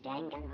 Danganronpa.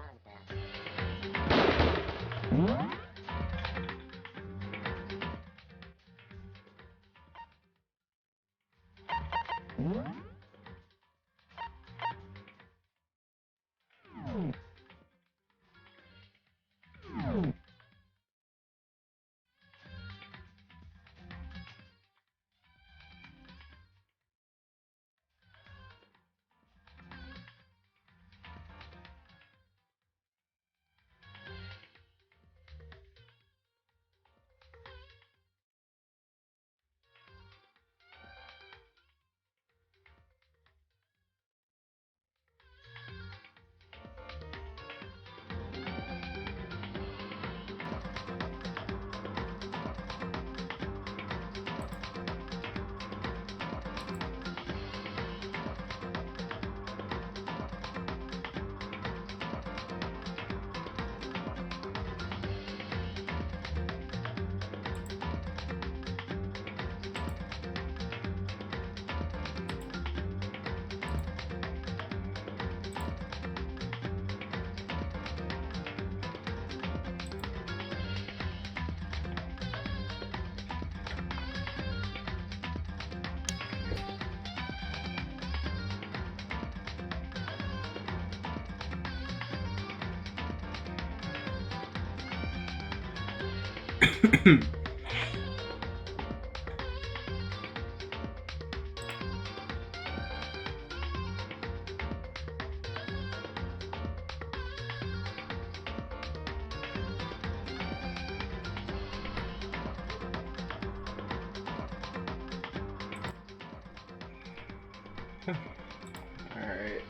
Alright.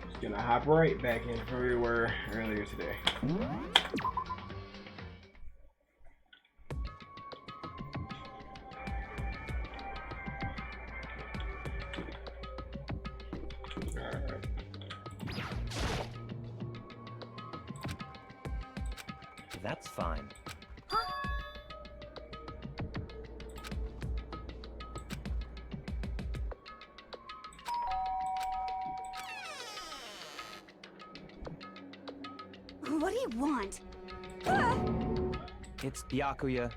Just gonna hop right back in where we were earlier today. Alright. That's fine. What do you want? It's Byakuya.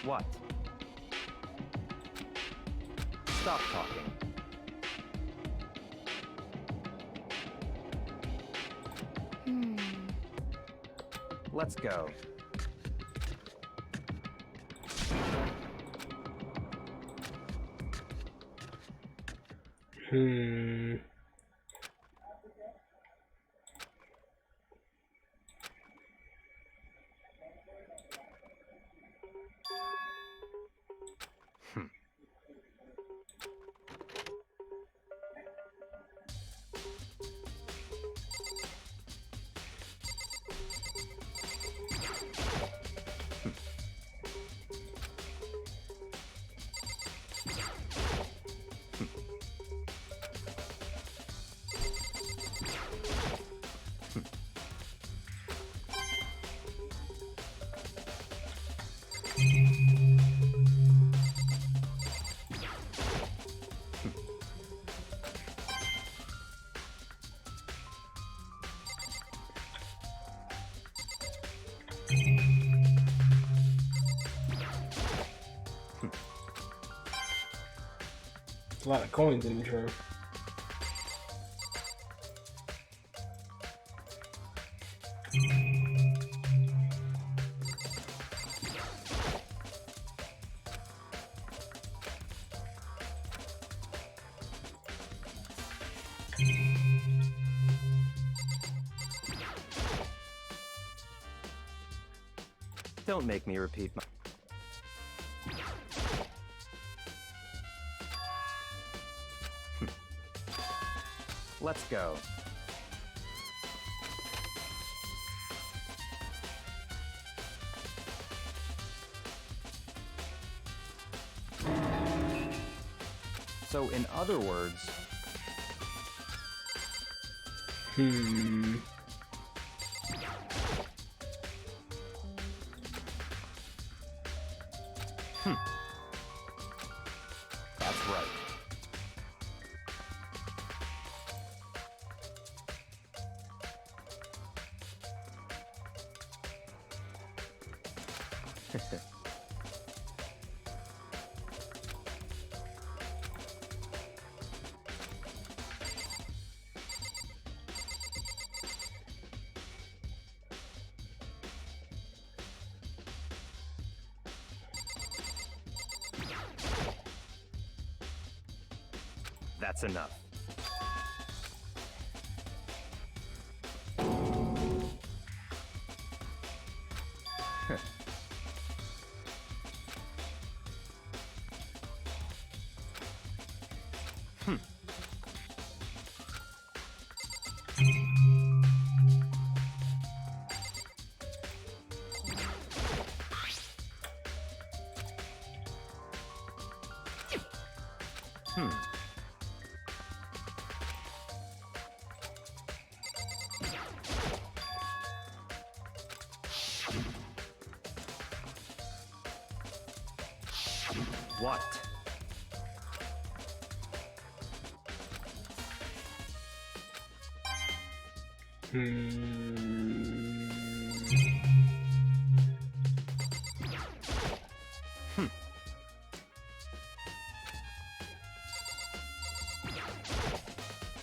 What? Stop talking. Let's go. A lot of coins in the room. Don't make me repeat my... Let's go. So, in other words, that's right. That's enough. What?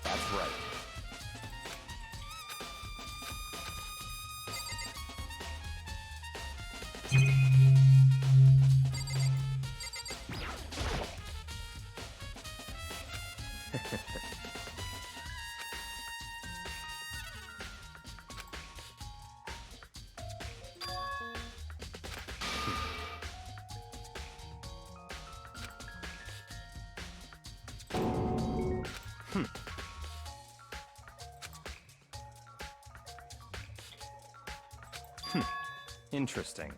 That's right. Interesting.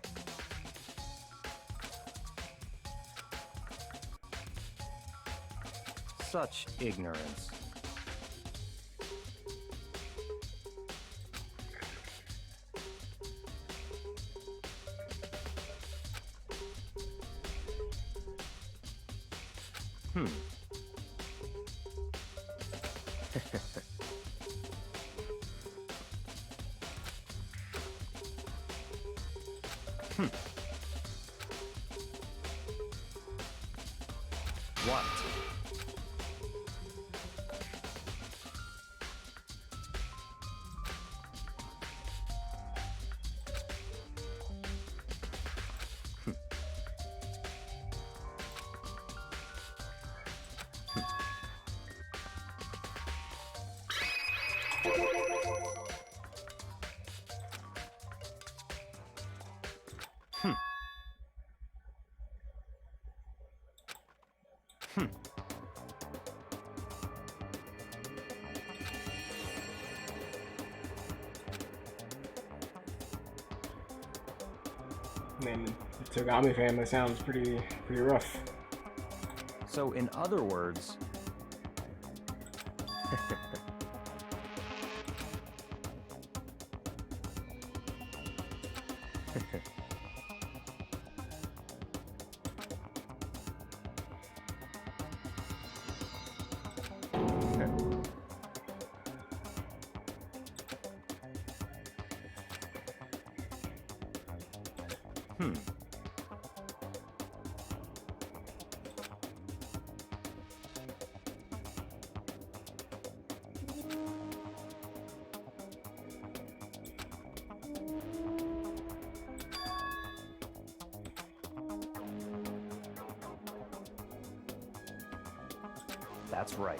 Such ignorance. What? Man, the Togami family sounds pretty rough. So, in other words, that's right.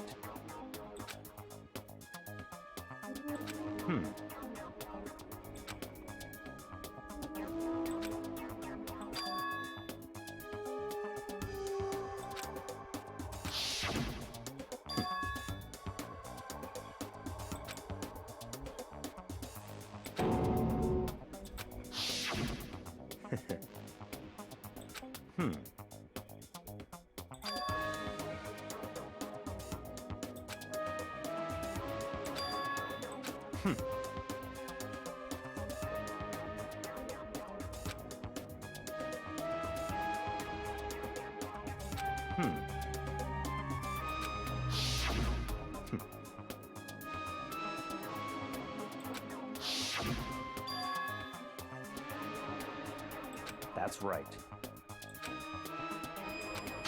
That's right.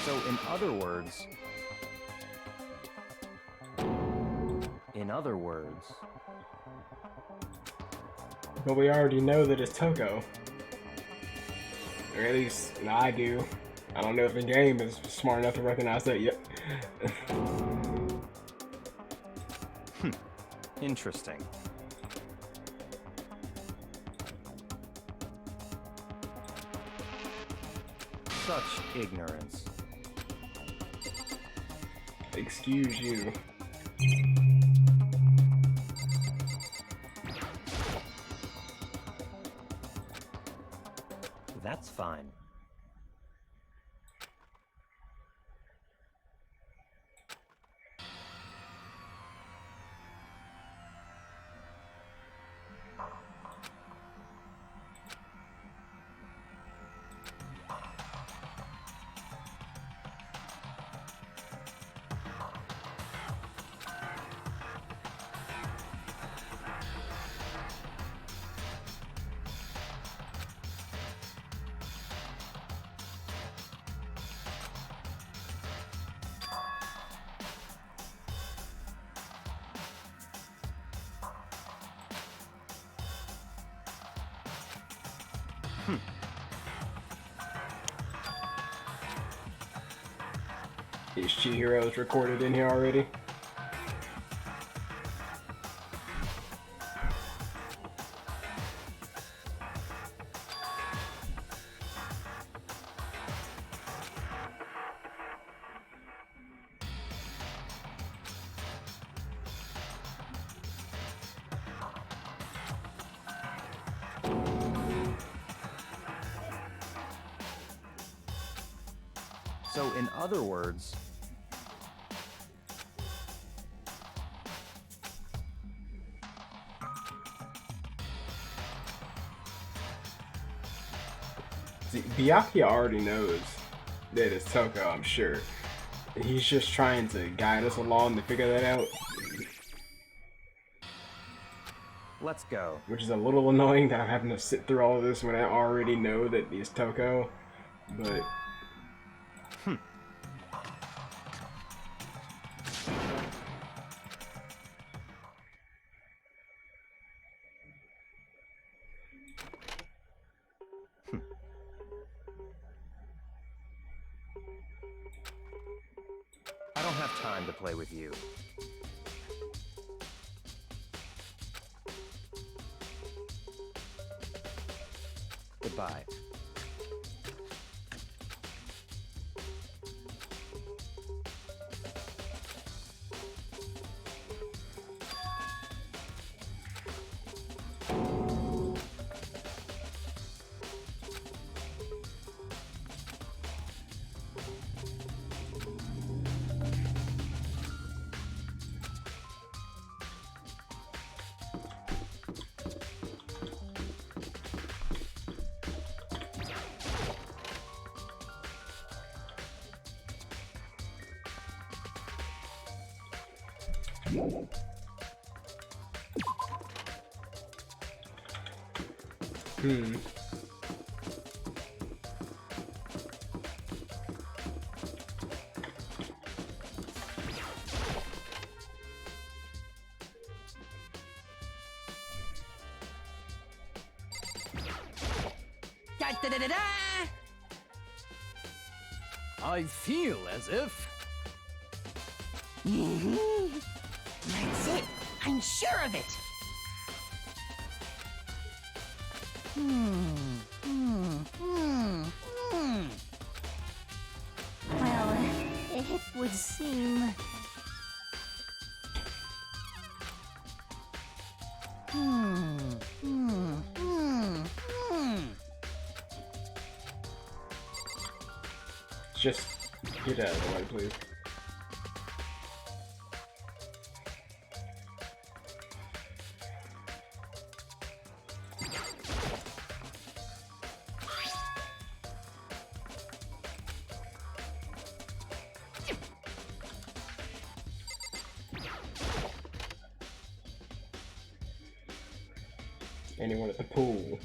So, in other words... But we already know that it's Toko. Or at least, I do. I don't know if the game is smart enough to recognize that yet. Interesting. Such ignorance. Excuse you. That's fine. Is Chihiro's recorded in here already? So, in other words... See, Byakuya already knows that it's Toko, I'm sure. He's just trying to guide us along to figure that out. Let's go. Which is a little annoying that I'm having to sit through all of this when I already know that it's Toko. But... I don't have time to play with you. Goodbye. I feel as if... That's it. I'm sure of it. Well, it would seem... Just get out of the way, please. Anyone at the pool?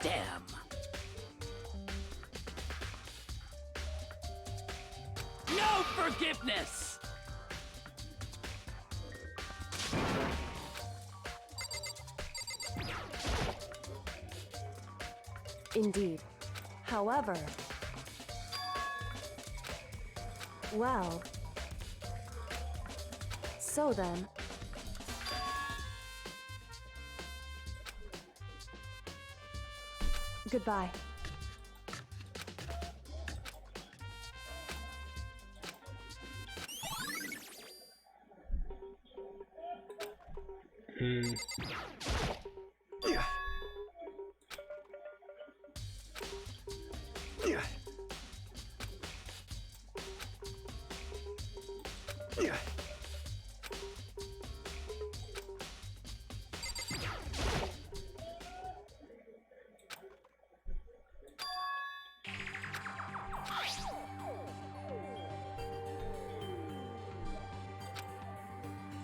Damn. No forgiveness! Indeed. However... Well... So then... Goodbye.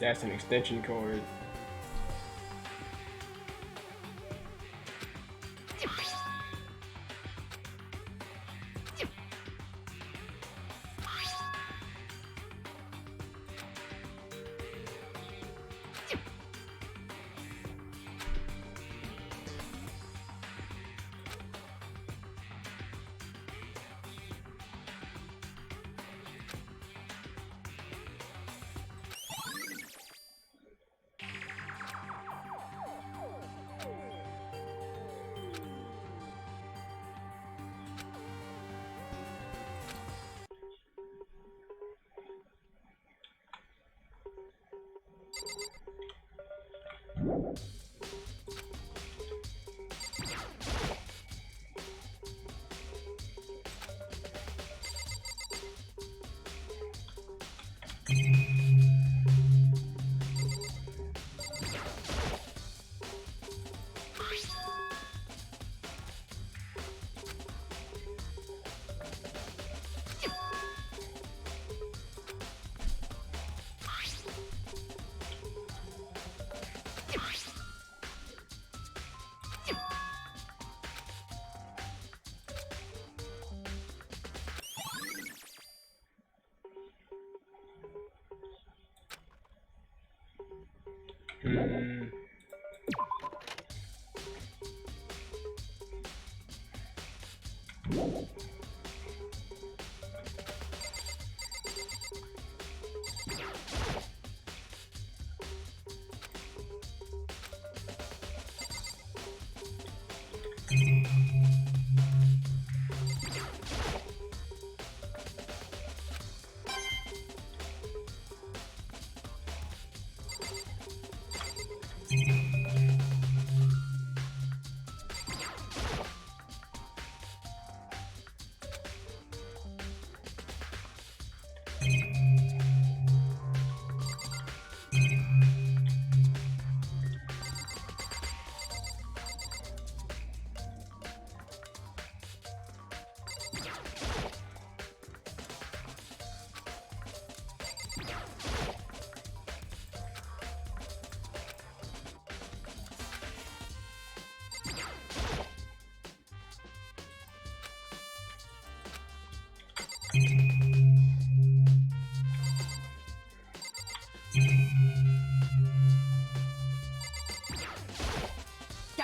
That's an extension cord.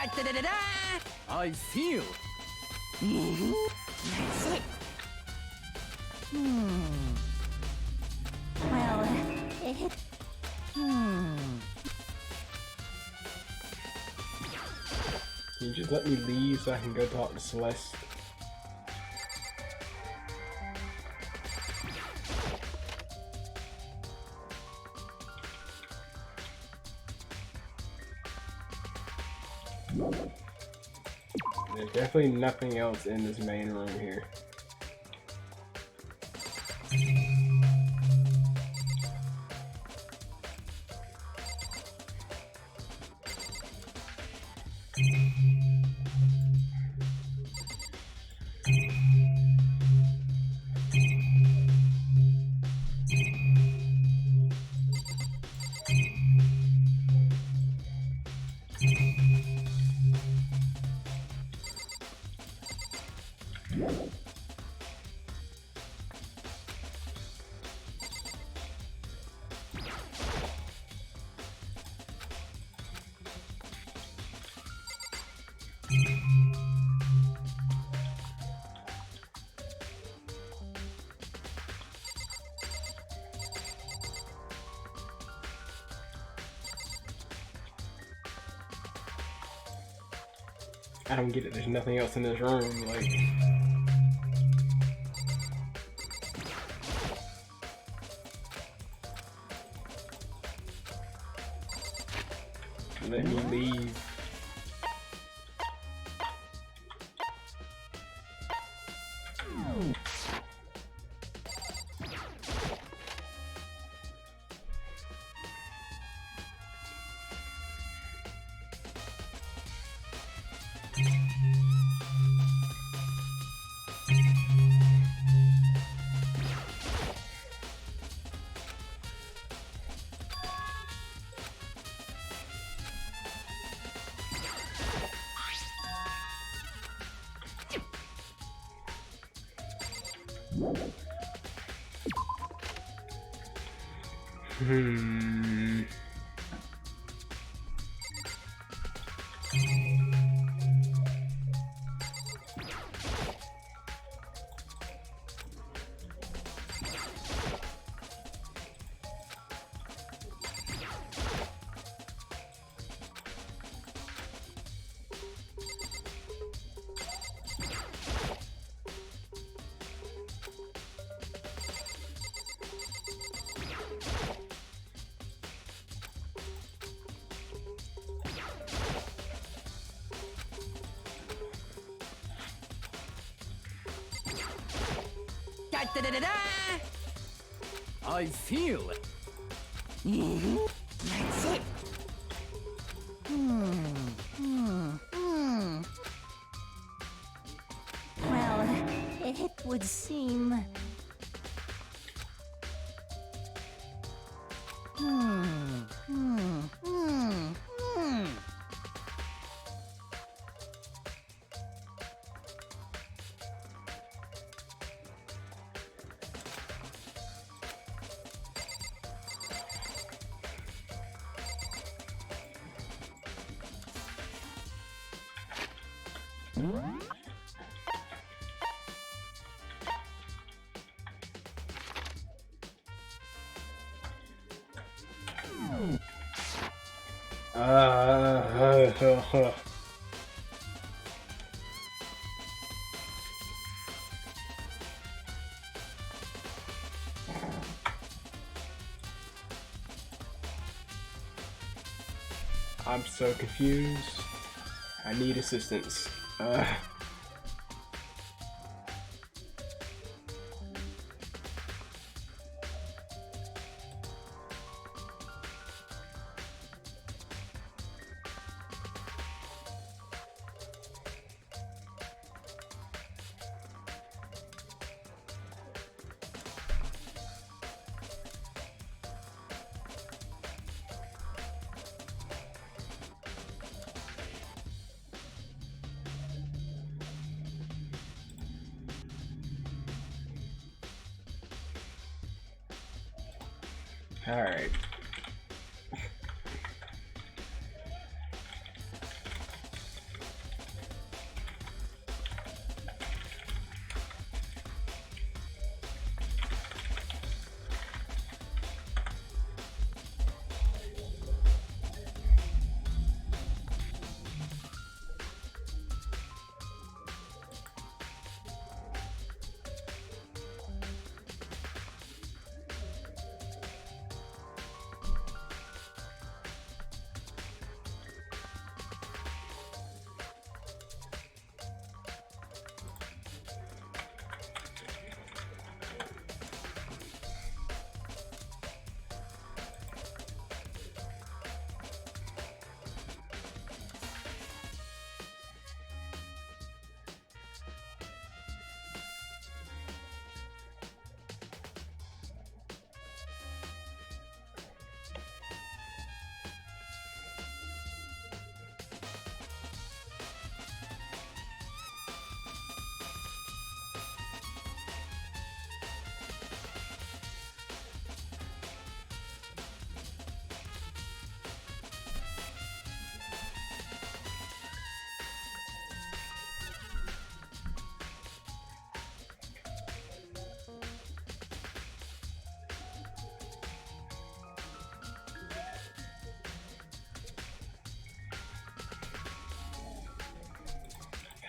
Da-da-da-da-da! I feel. That's it. Well, it... Can you just let me leave so I can go talk to Celeste? There's definitely nothing else in this main room here. I don't get it. There's nothing else in this room. Like, let me leave. Da-da-da-da-da! I feel. That's it. Well, it would seem... I'm so confused. I need assistance. Alright.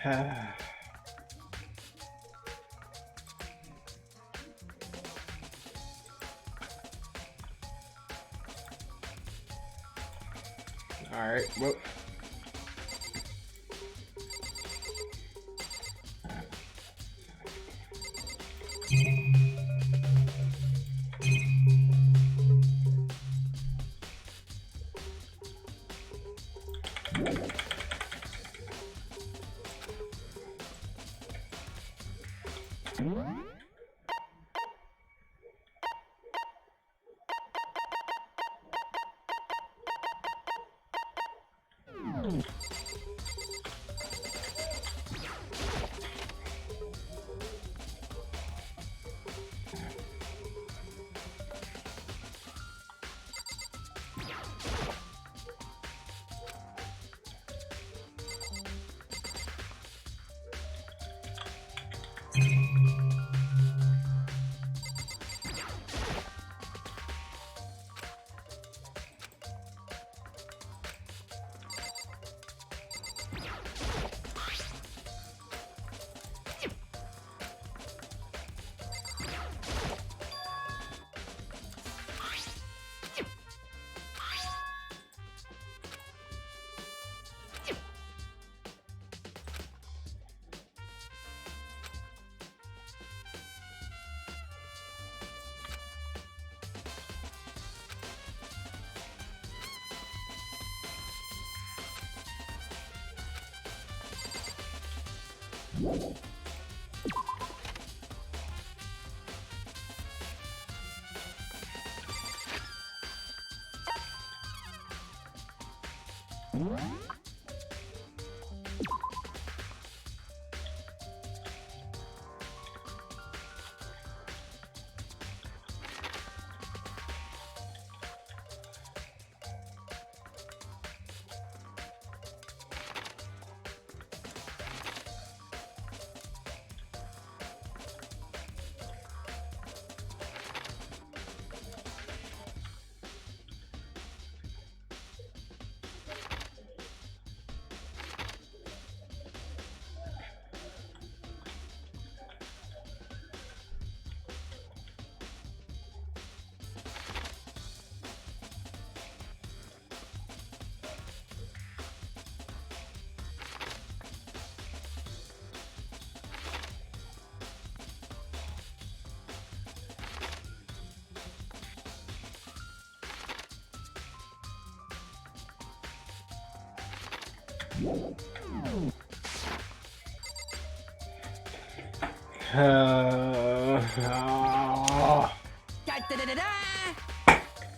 Alright, well.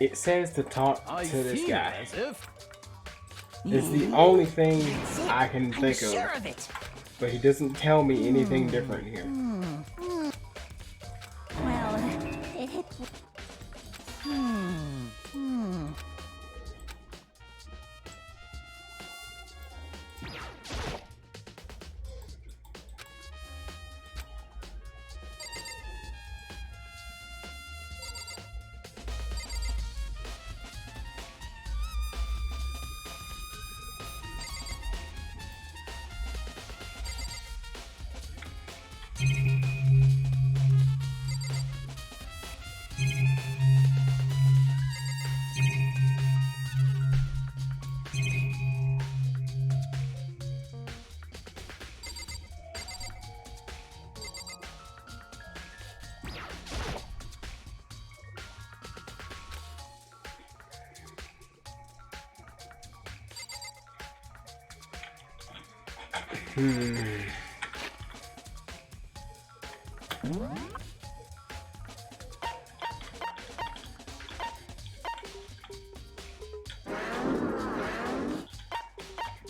It says to talk I to this feel guy. as if It's the only thing That's it. I can I'm think sure of. of it. But he doesn't tell me anything different here. Well, it.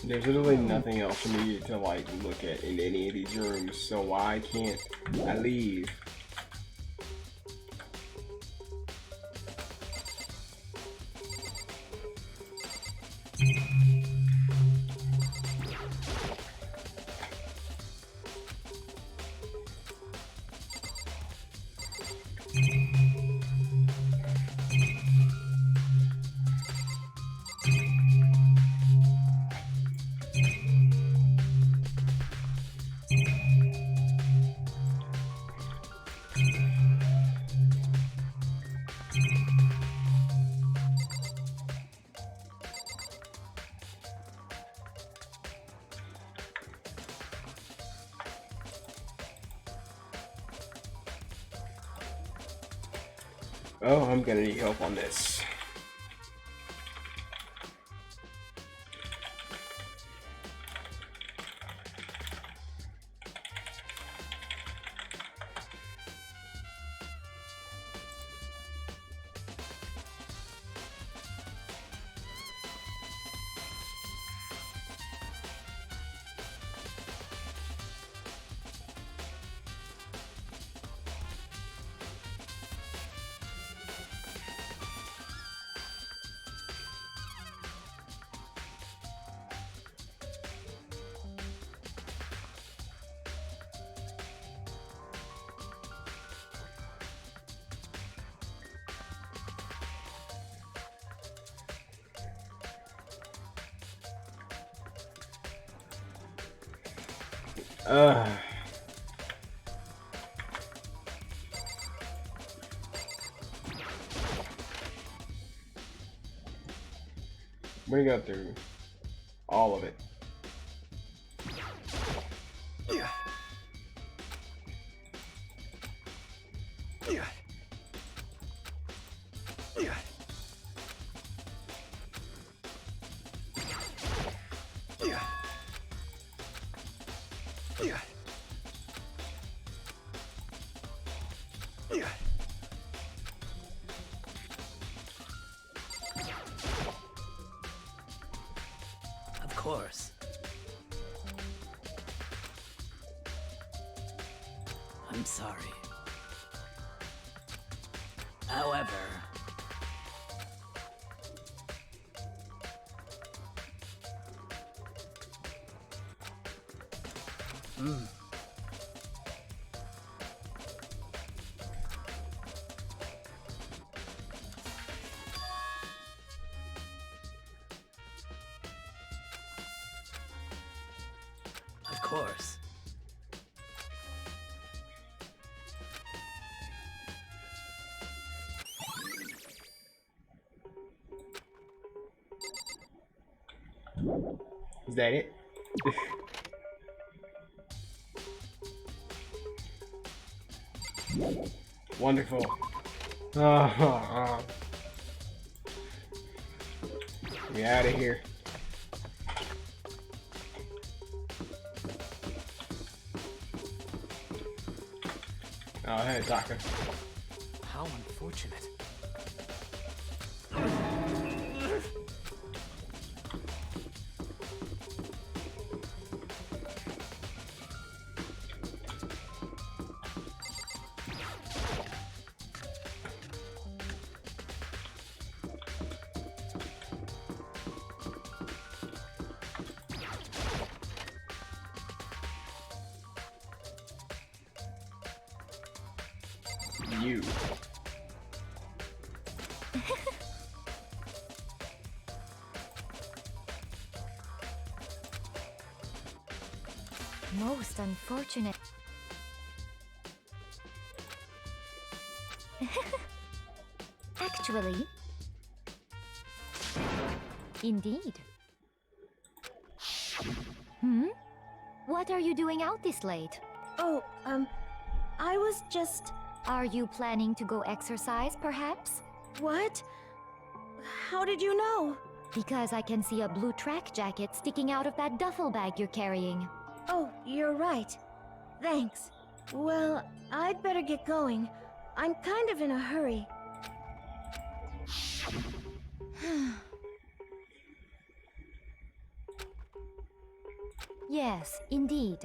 There's literally nothing else for me to like look at in any of these rooms, so why can't I leave? Oh, I'm gonna need help on this. Uh. We go through all of it. Yeah. Yeah. Yeah. Yeah. Yeah. Yeah. Of course. I'm sorry. However, of course. Is that it? Wonderful. Get out of here. Oh, hey, Taka. How unfortunate. You. Most unfortunate. Actually. Indeed. What are you doing out this late? Oh, I was just... Are you planning to go exercise, perhaps? What? How did you know? Because I can see a blue track jacket sticking out of that duffel bag you're carrying. Oh, you're right. Thanks. Well, I'd better get going. I'm kind of in a hurry. Yes, indeed.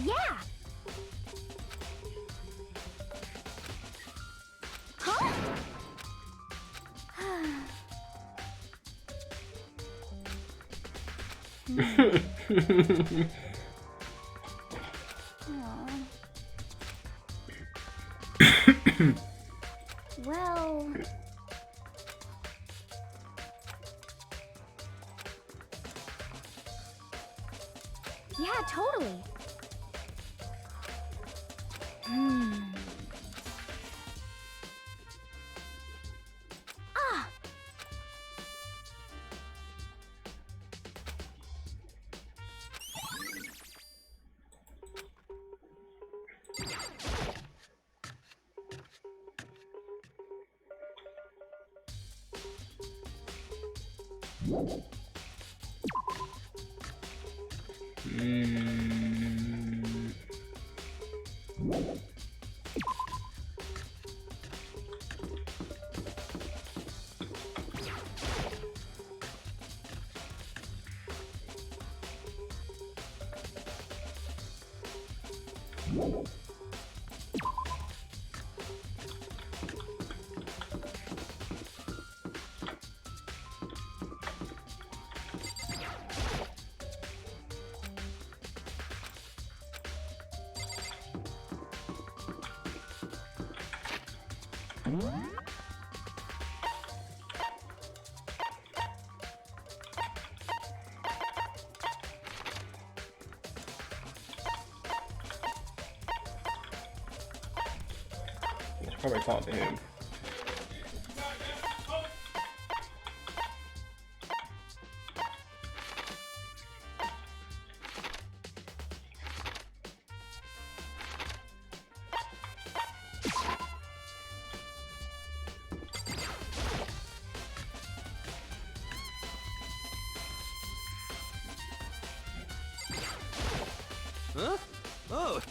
Yeah! Huh? Well... Yeah, totally. Ah! I should probably talk to him. Huh? Oh.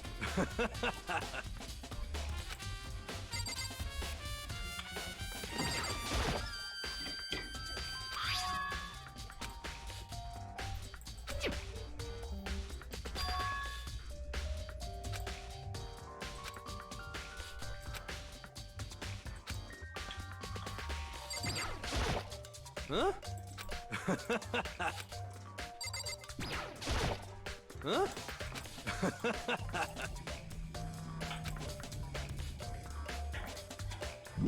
Huh? Huh?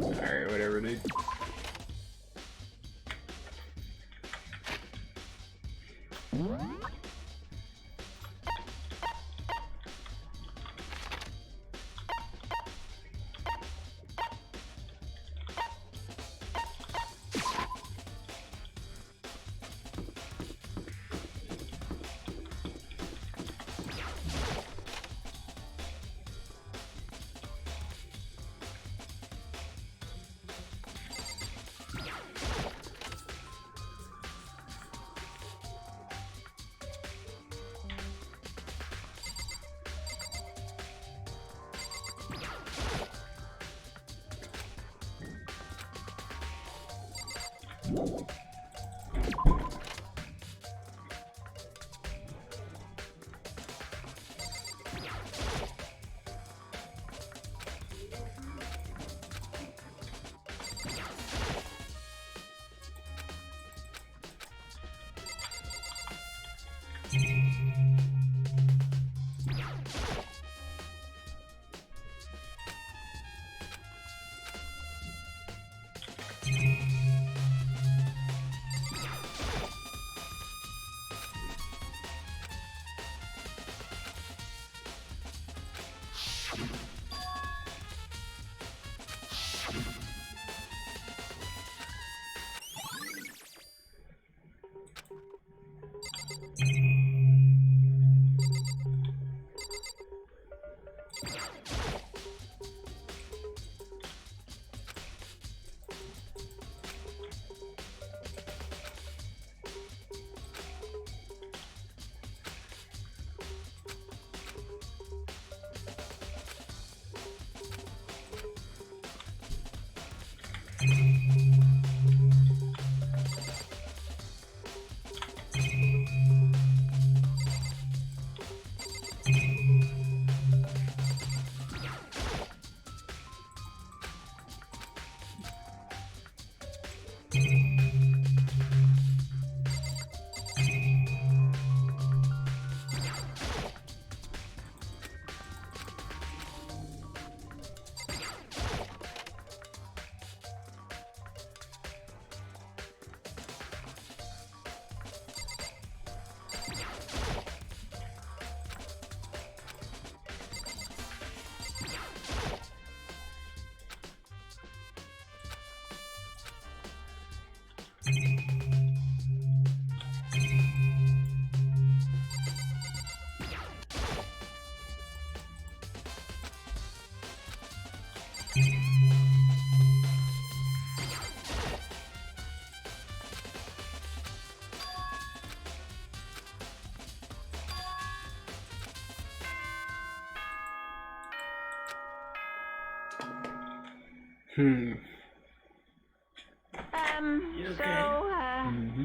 Alright, whatever, dude.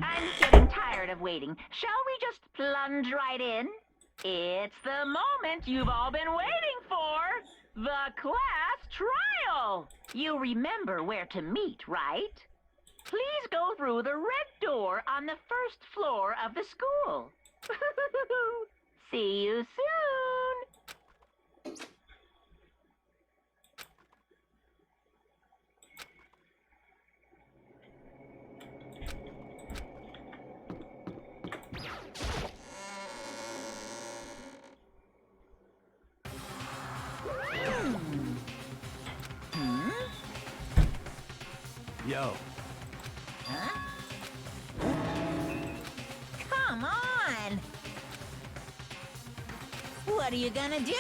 I'm getting tired of waiting. Shall we just plunge right in? It's the moment you've all been waiting for! The class trial! You remember where to meet, right? Please go through the red door on the first floor of the school. See you soon! Yo. Huh? Come on! What are you gonna do?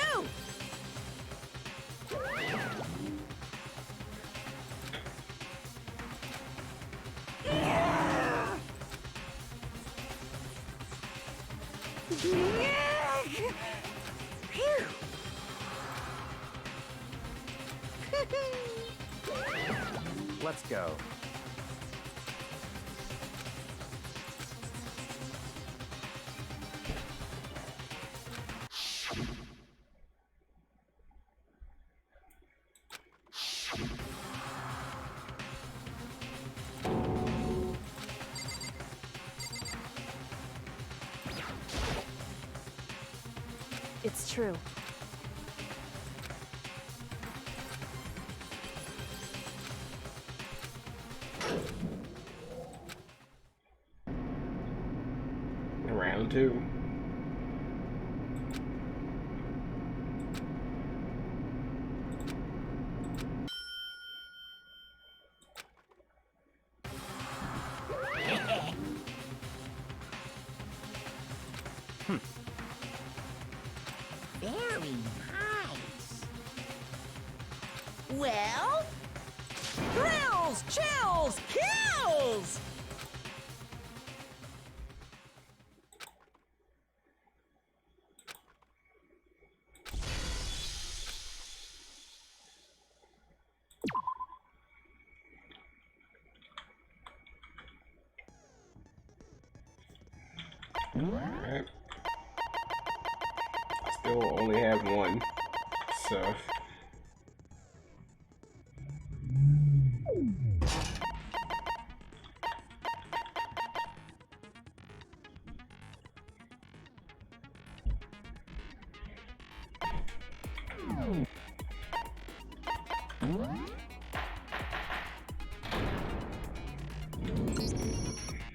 Let's go. It's true. Round two. Very nice. Well, thrills, chills, kills! Alright. Still only have one, so.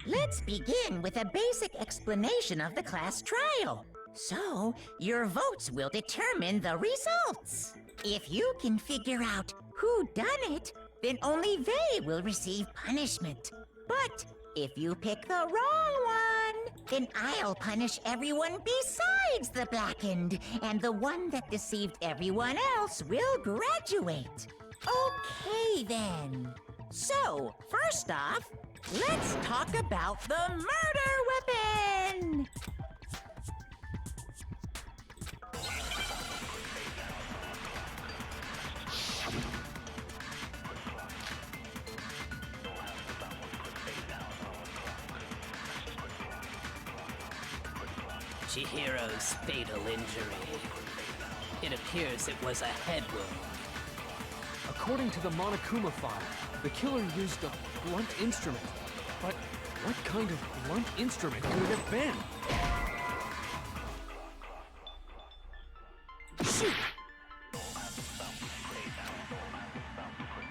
Let's begin with a basic explanation of the class trial. So, your votes will determine the results. If you can figure out who done it, then only they will receive punishment. But if you pick the wrong one, then I'll punish everyone besides the blackened, and the one that deceived everyone else will graduate. Okay, then. So, first off, let's talk about the murder weapon! Chihiro's fatal injury. It appears it was a head wound. According to the Monokuma file, the killer used a blunt instrument. But what kind of blunt instrument could it have been? Shoot!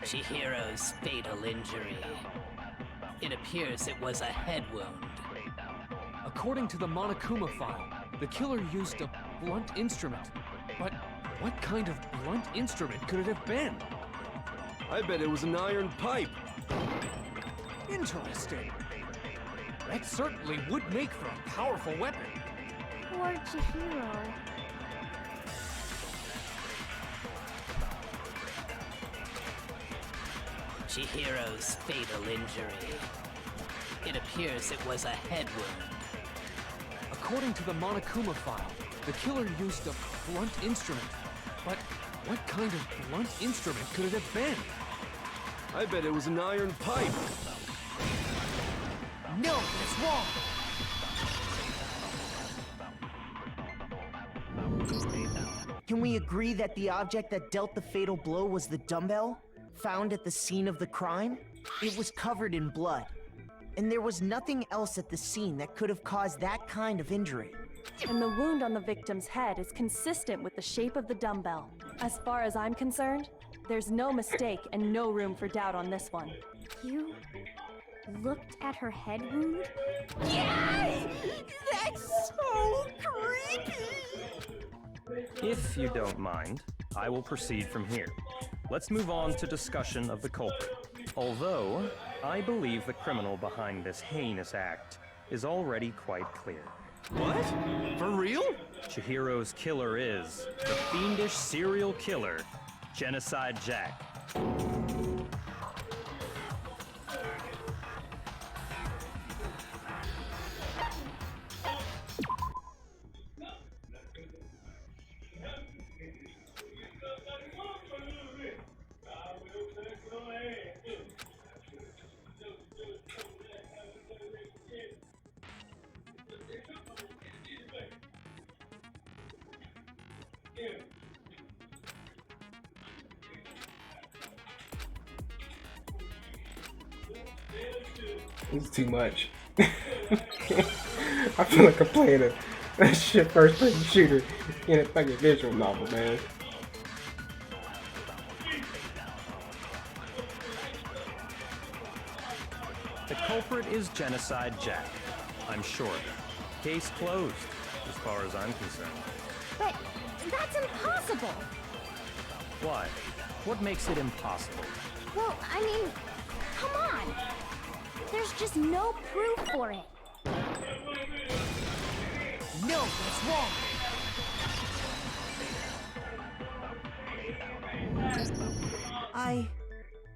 Chihiro's fatal injury. It appears it was a head wound. According to the Monokuma file, the killer used a blunt instrument. But what kind of blunt instrument could it have been? I bet it was an iron pipe. Interesting. That certainly would make for a powerful weapon. Poor Chihiro. Chihiro's fatal injury. It appears it was a head wound. According to the Monokuma file, the killer used a blunt instrument. But what kind of blunt instrument could it have been? I bet it was an iron pipe. No, that's wrong. Can we agree that the object that dealt the fatal blow was the dumbbell, found at the scene of the crime? It was covered in blood, and there was nothing else at the scene that could have caused that kind of injury. And the wound on the victim's head is consistent with the shape of the dumbbell. As far as I'm concerned, there's no mistake and no room for doubt on this one. You looked at her head wound? Yes! That's so creepy! If you don't mind, I will proceed from here. Let's move on to discussion of the culprit. Although, I believe the criminal behind this heinous act is already quite clear. What? For real? Chihiro's killer is the fiendish serial killer, Genocide Jack. It's too much. I feel like I'm playing a shit first-person shooter in a fucking visual novel, man. The culprit is Genocide Jack. I'm sure of it. Case closed, as far as I'm concerned. But that's impossible! Why? What makes it impossible? Well, I mean, come on! There's just no proof for it. No, that's wrong. I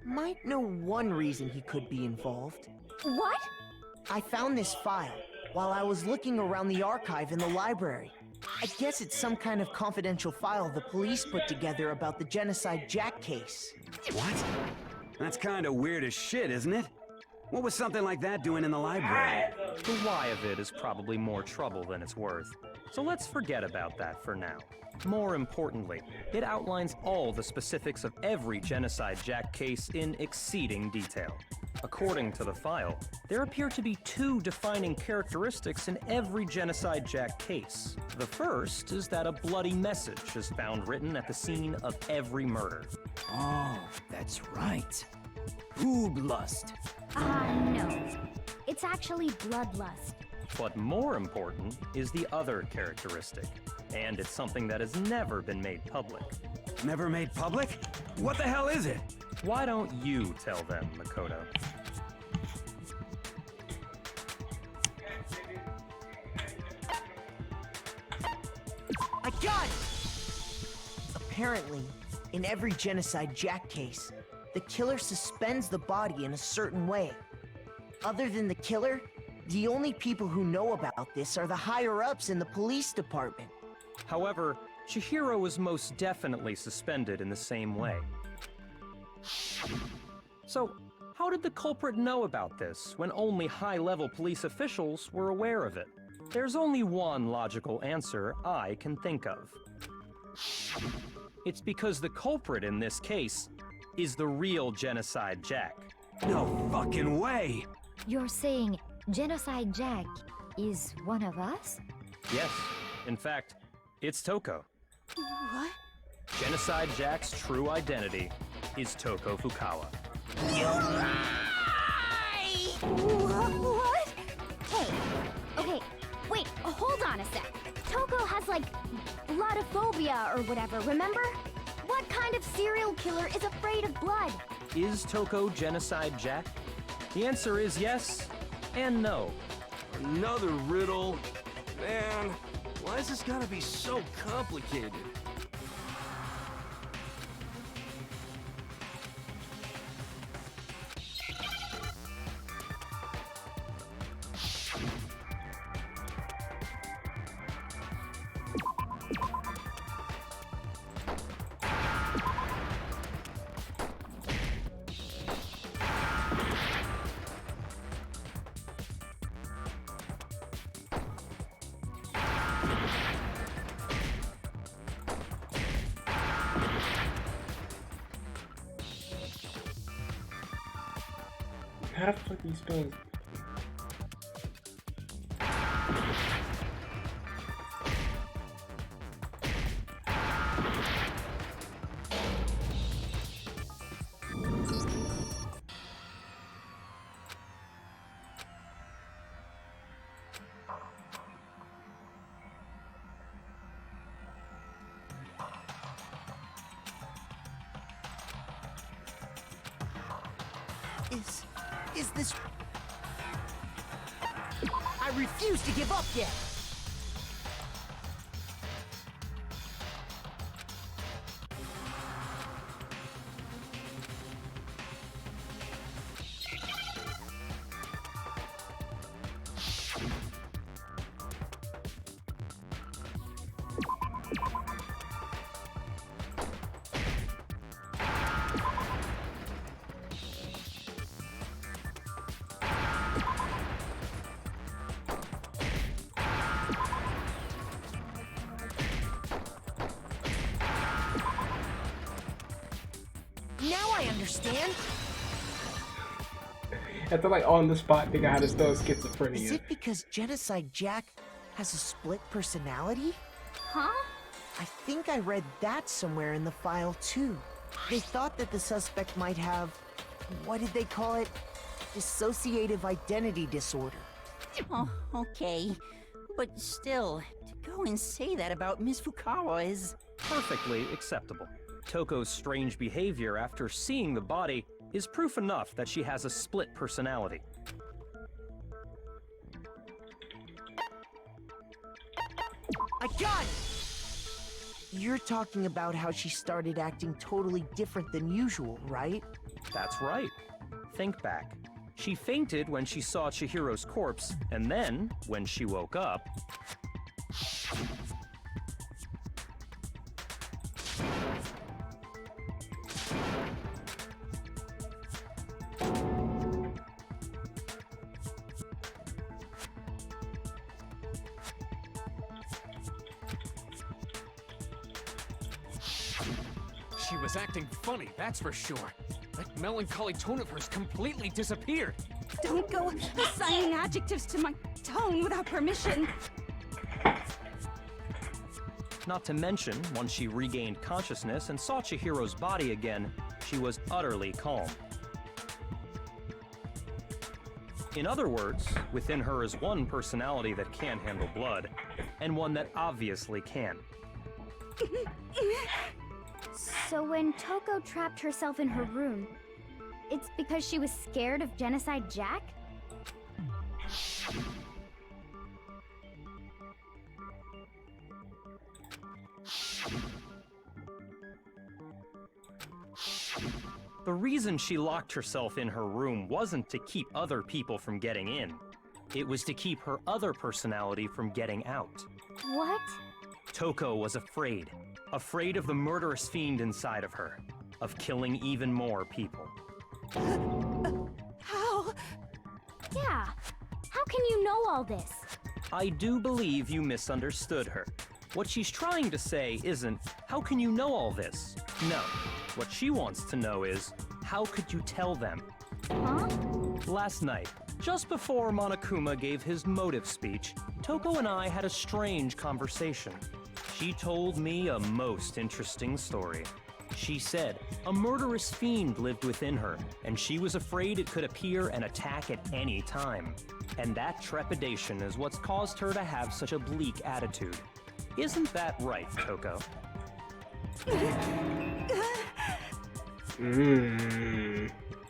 might know one reason he could be involved. What? I found this file while I was looking around the archive in the library. I guess it's some kind of confidential file the police put together about the Genocide Jack case. What? That's kind of weird as shit, isn't it? What was something like that doing in the library? The why of it is probably more trouble than it's worth. So let's forget about that for now. More importantly, it outlines all the specifics of every Genocide Jack case in exceeding detail. According to the file, there appear to be two defining characteristics in every Genocide Jack case. The first is that a bloody message is found written at the scene of every murder. Oh, that's right. Food lust. No. It's actually bloodlust. But more important is the other characteristic, and it's something that has never been made public. Never made public? What the hell is it? Why don't you tell them, Makoto? I got it! Apparently, in every Genocide Jack case, the killer suspends the body in a certain way. Other than the killer, the only people who know about this are the higher-ups in the police department. However, Chihiro was most definitely suspended in the same way. So, how did the culprit know about this when only high-level police officials were aware of it? There's only one logical answer I can think of. It's because the culprit in this case is the real Genocide Jack. No fucking way! You're saying Genocide Jack is one of us? Yes, in fact, it's Toko. What? Genocide Jack's true identity is Toko Fukawa. You lie! What? Hey, okay, wait, hold on a sec. Toko has, like, bloodophobia or whatever, remember? What kind of serial killer is afraid of blood? Is Toko Genocide Jack? The answer is yes and no. Another riddle? Man, why is this gotta be so complicated? how the fuck these spells? Is this... I refuse to give up yet! Now I understand. I feel like on the spot figure out how to spell schizophrenia. Is it because Genocide Jack has a split personality? Huh? I think I read that somewhere in the file too. They thought that the suspect might have, what did they call it? Dissociative identity disorder. Oh, okay. But still, to go and say that about Miss Fukawa is... Perfectly acceptable. Toko's strange behavior after seeing the body is proof enough that she has a split personality. I got it! You're talking about how she started acting totally different than usual, right? That's right. Think back. She fainted when she saw Chihiro's corpse, and then, when she woke up... She was acting funny, that's for sure. That melancholy tone of hers completely disappeared. Don't go assigning adjectives to my tone without permission. Not to mention, once she regained consciousness and saw Chihiro's body again, she was utterly calm. In other words, within her is one personality that can't handle blood, and one that obviously can. So when Toko trapped herself in her room, it's because she was scared of Genocide Jack? The reason she locked herself in her room wasn't to keep other people from getting in. It was to keep her other personality from getting out. What? Toko was afraid. Afraid of the murderous fiend inside of her. Of killing even more people. How? Yeah. How can you know all this? I do believe you misunderstood her. What she's trying to say isn't, how can you know all this? No. What she wants to know is, how could you tell them? Huh? Last night, just before Monokuma gave his motive speech, Toko and I had a strange conversation. She told me a most interesting story. She said a murderous fiend lived within her, and she was afraid it could appear and attack at any time. And that trepidation is what's caused her to have such a bleak attitude. Isn't that right, Toko?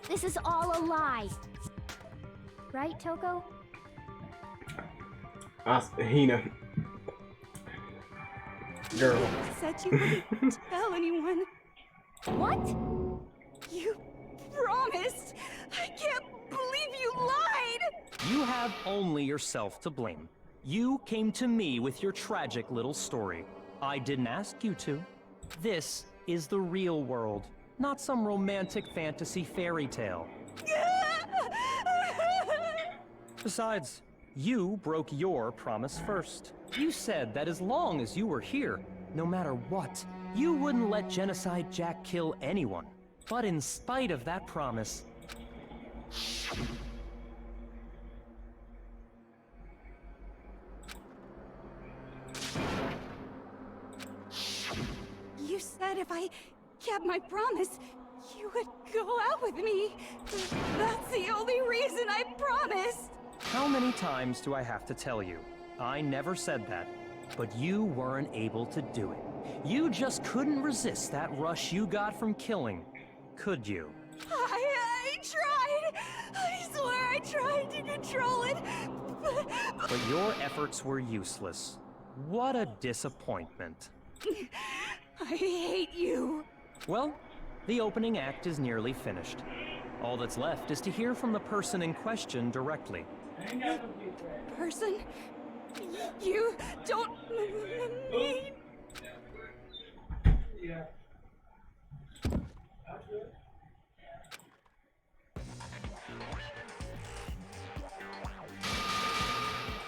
This is all a lie. Right, Toko? Hina. Girl. You said you wouldn't tell anyone. What? You promised. I can't believe you lied. You have only yourself to blame. You came to me with your tragic little story. I didn't ask you to. This is the real world, not some romantic fantasy fairy tale. Besides, you broke your promise first. You said that as long as you were here, no matter what, you wouldn't let Genocide Jack kill anyone. But in spite of that promise, You said if I kept my promise, you would go out with me. That's the only reason I promised. How many times do I have to tell you? I never said that, but you weren't able to do it. You just couldn't resist that rush you got from killing, could you? I tried. I swear I tried to control it, But your efforts were useless. What a disappointment. I hate you. Well, the opening act is nearly finished. All that's left is to hear from the person in question directly. Person? You don't mean... Yeah.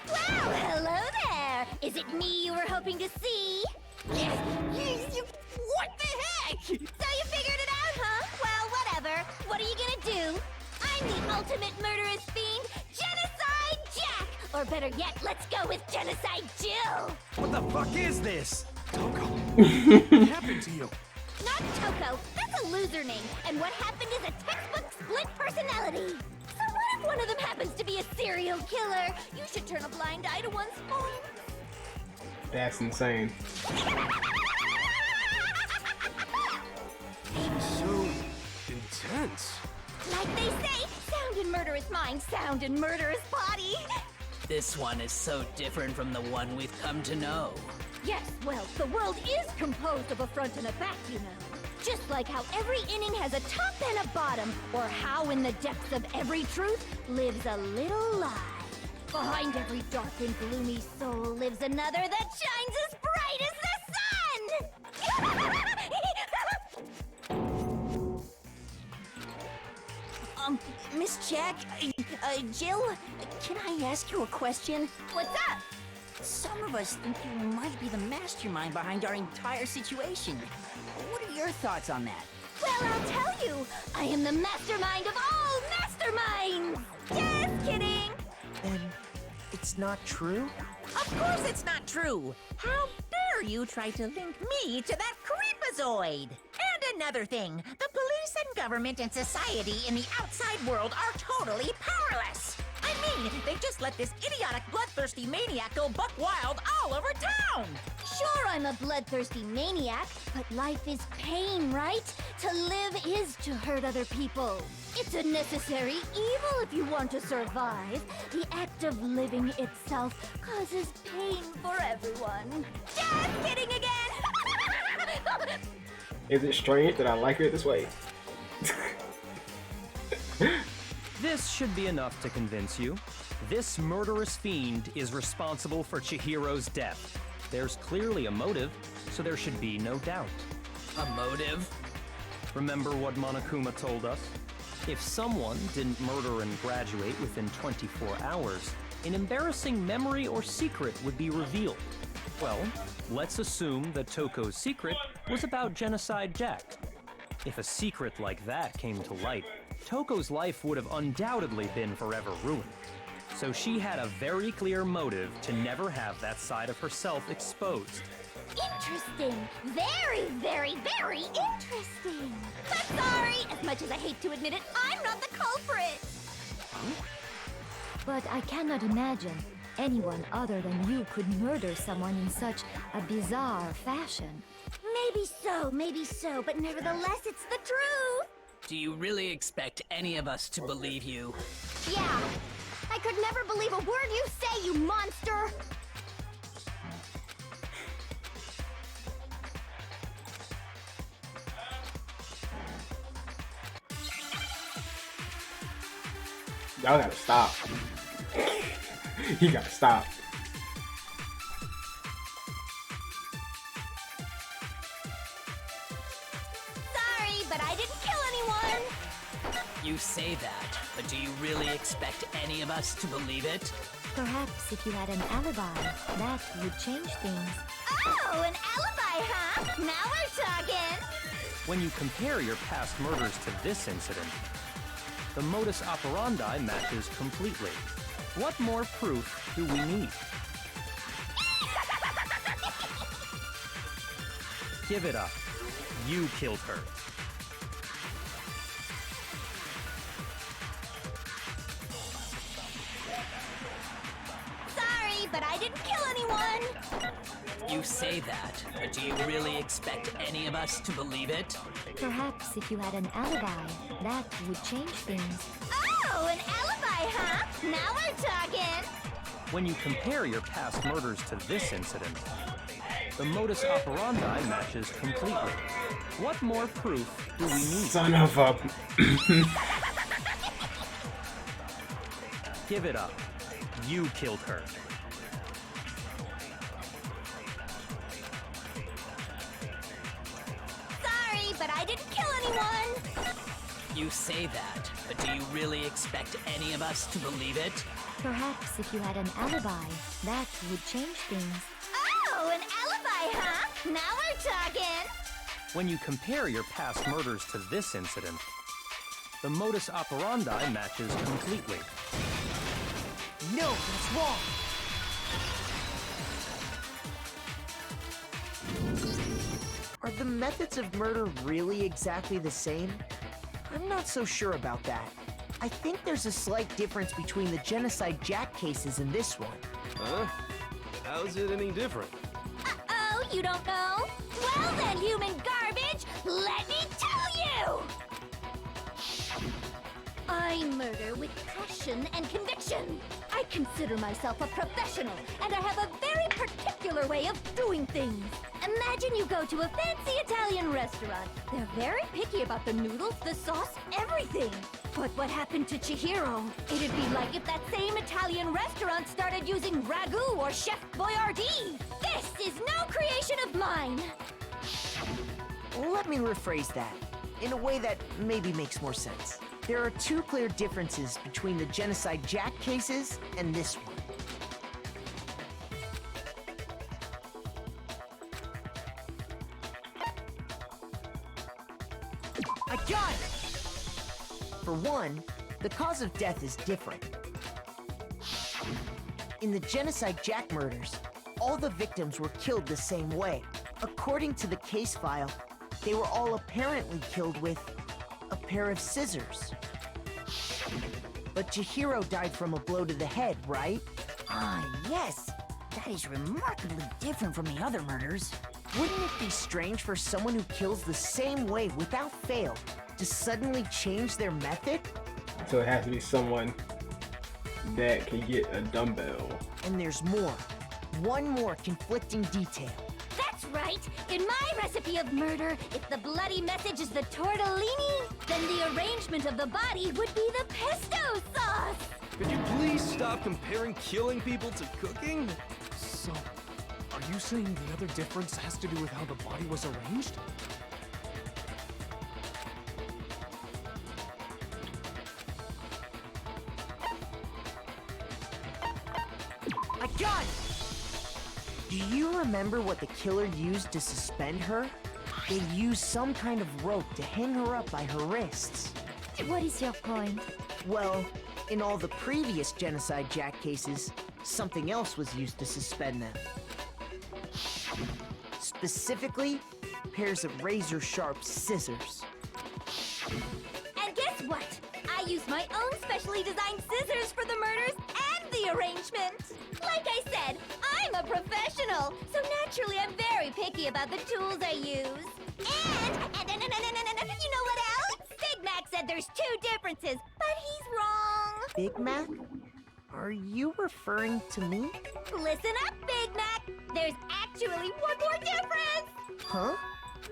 Well, hello there! Is it me you were hoping to see? What the heck? So you figured it out, huh? Well, whatever. What are you gonna do? I'm the ultimate murderous fiend, Genocide Jack! Or better yet, let's go with Genocide Jill! What the fuck is this? What happened to you? Not Toko, that's a loser name, and what happened is a textbook split personality. So what if one of them happens to be a serial killer? You should turn a blind eye to one's faults. That's insane. So intense. Like they say, sound in murderous mind, sound in murderous body. This one is so different from the one we've come to know. Yes, well, the world is composed of a front and a back, you know. Just like how every inning has a top and a bottom, or how in the depths of every truth lives a little lie. Behind every dark and gloomy soul lives another that shines as bright as the sun! Miss Jack, Jill, can I ask you a question? What's up? Some of us think you might be the mastermind behind our entire situation. What are your thoughts on that? Well, I'll tell you. I am the mastermind of all masterminds! Just kidding! Then it's not true? Of course it's not true! How dare you try to link me to that creepazoid? And another thing, the police and government and society in the outside world are totally powerless! I mean, they just let this idiotic, bloodthirsty maniac go buck wild all over town! Sure, I'm a bloodthirsty maniac, but life is pain, right? To live is to hurt other people. It's a necessary evil if you want to survive. The act of living itself causes pain for everyone. Just kidding again! Is it strange that I like it this way? This should be enough to convince you. This murderous fiend is responsible for Chihiro's death. There's clearly a motive, so there should be no doubt. A motive? Remember what Monokuma told us? If someone didn't murder and graduate within 24 hours, an embarrassing memory or secret would be revealed. Well, let's assume that Toko's secret was about Genocide Jack. If a secret like that came to light, Toko's life would have undoubtedly been forever ruined. So she had a very clear motive to never have that side of herself exposed. Interesting. Very, very, very interesting. But sorry, as much as I hate to admit it, I'm not the culprit. But I cannot imagine anyone other than you could murder someone in such a bizarre fashion. Maybe so, but nevertheless, it's the truth. Do you really expect any of us to believe you? Yeah. I could never believe a word you say, you monster! Y'all gotta stop. You gotta stop. Sorry, but I didn't kill anyone! You say that, but do you really expect any of us to believe it? Perhaps if you had an alibi, that would change things. Oh, an alibi, huh? Now we're talking! When you compare your past murders to this incident, the modus operandi matches completely. What more proof do we need? Oh, Give it up. You killed her. Sorry, but I didn't kill anyone. You say that, but do you really expect any of us to believe it? Perhaps if you had an alibi, that would change things. Oh, an alibi, huh? Now we're talking. When you compare your past murders to this incident, the modus operandi matches completely. What more proof do we need? Son of a... Give it up. You killed her. Sorry, but I didn't kill anyone. You say that, but do you really expect any of us to believe it? Perhaps if you had an alibi, that would change things. Oh, an alibi, huh? Now we're talking. When you compare your past murders to this incident, the modus operandi matches completely. No, that's wrong. Are the methods of murder really exactly the same? I'm not so sure about that. I think there's a slight difference between the Genocide Jack cases and this one. Huh? How's it any different? Uh-oh, you don't know? Well then, human garbage, let me tell you! I murder with passion and conviction. I consider myself a professional, and I have a very particular way of doing things. Imagine you go to a fancy Italian restaurant. They're very picky about the noodles, the sauce, everything. But what happened to Chihiro? It'd be like if that same Italian restaurant started using ragu or Chef Boyardee. This is no creation of mine. Let me rephrase that, in a way that maybe makes more sense. There are two clear differences between the Genocide Jack cases and this one. I got it! For one, the cause of death is different. In the Genocide Jack murders, all the victims were killed the same way. According to the case file, they were all apparently killed with a pair of scissors. But Chihiro died from a blow to the head, right? Ah, yes. That is remarkably different from the other murders. Wouldn't it be strange for someone who kills the same way without fail to suddenly change their method? So it has to be someone that can get a dumbbell. And there's more. One more conflicting detail. That's right! In my recipe of murder, if the bloody message is the tortellini, then the arrangement of the body would be the pesto sauce! Could you please stop comparing killing people to cooking? So, are you saying the other difference has to do with how the body was arranged? I got it! Do you remember what the killer used to suspend her? They used some kind of rope to hang her up by her wrists. What is your point? Well, in all the previous Genocide Jack cases, something else was used to suspend them. Specifically, pairs of razor-sharp scissors. And guess what? I use my own specially designed scissors for the murders and the arrangement! Like I said, I'm a professional, so naturally I'm very picky about the tools I use. And you know what else? Big Mac said there's two differences, but he's wrong. Big Mac? Are you referring to me? Listen up, Big Mac. There's actually one more difference. Huh?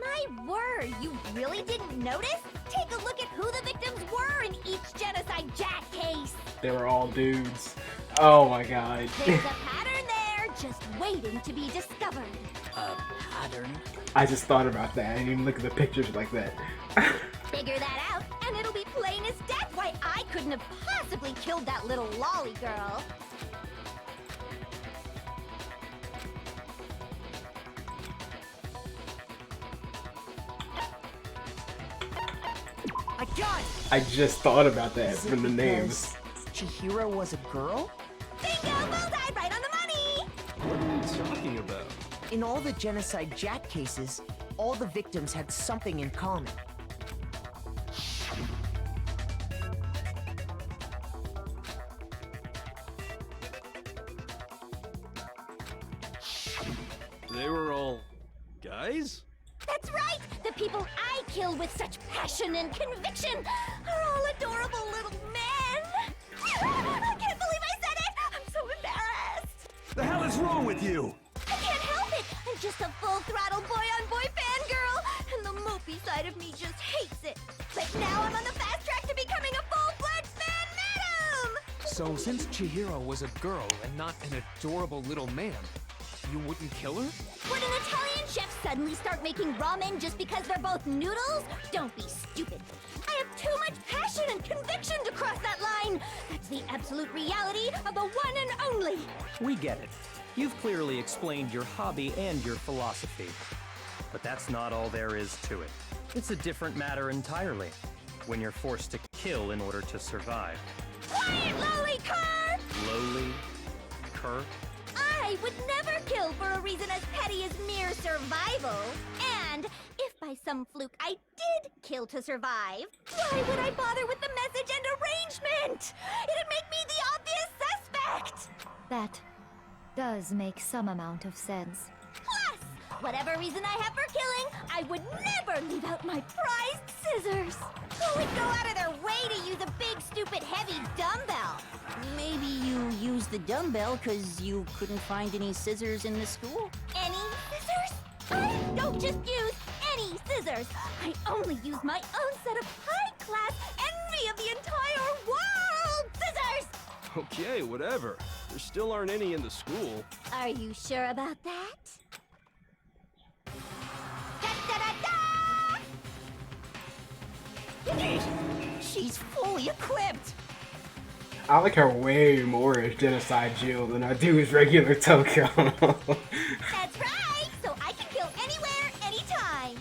My word, you really didn't notice? Take a look at who the victims were in each Genocide Jack case. They were all dudes. Oh my god. There's a pattern there, just waiting to be discovered. A pattern? I just thought about that. I didn't even look at the pictures like that. Figure that out, and it'll be plain as death why I couldn't have possibly killed that little lolly girl. I got it! I just thought about that Is it from the because names. Chihiro was a girl? Bingo! Bullseye! Right on the money! What are you talking about? In all the Genocide Jack cases, all the victims had something in common. They were all guys? That's right! The people I kill with such passion and conviction are all adorable little men! I can't believe I said it! I'm so embarrassed! The hell is wrong with you? I can't help it! I'm just a full-throttle boy-on-boy fangirl, and the mopey side of me just hates it. But now I'm on the fast track to becoming a full-fledged fan madam! So, since Chihiro was a girl and not an adorable little man, you wouldn't kill her? Would an Italian chef suddenly start making ramen just because they're both noodles? Don't be stupid. I have too much passion and conviction to cross that line. That's the absolute reality of the one and only. We get it. You've clearly explained your hobby and your philosophy. But that's not all there is to it. It's a different matter entirely, when you're forced to kill in order to survive. Quiet, lowly cur! Lowly? Cur? I would never kill for a reason as petty as mere survival. And if by some fluke I did kill to survive, why would I bother with the message and arrangement? It'd make me the obvious suspect! That does make some amount of sense. Plus, whatever reason I have for killing, I would never leave out my prized scissors. Who would go out of their way to use a big, stupid, heavy dumbbell? Maybe you used the dumbbell because you couldn't find any scissors in the school? Any scissors? I don't just use any scissors. I only use my own set of high-class envy of the entire world scissors! Okay, whatever. There still aren't any in the school. Are you sure about that? She's fully equipped! I like her way more as Genocide Jill than I do as regular Toko. That's right! So I can kill anywhere, anytime!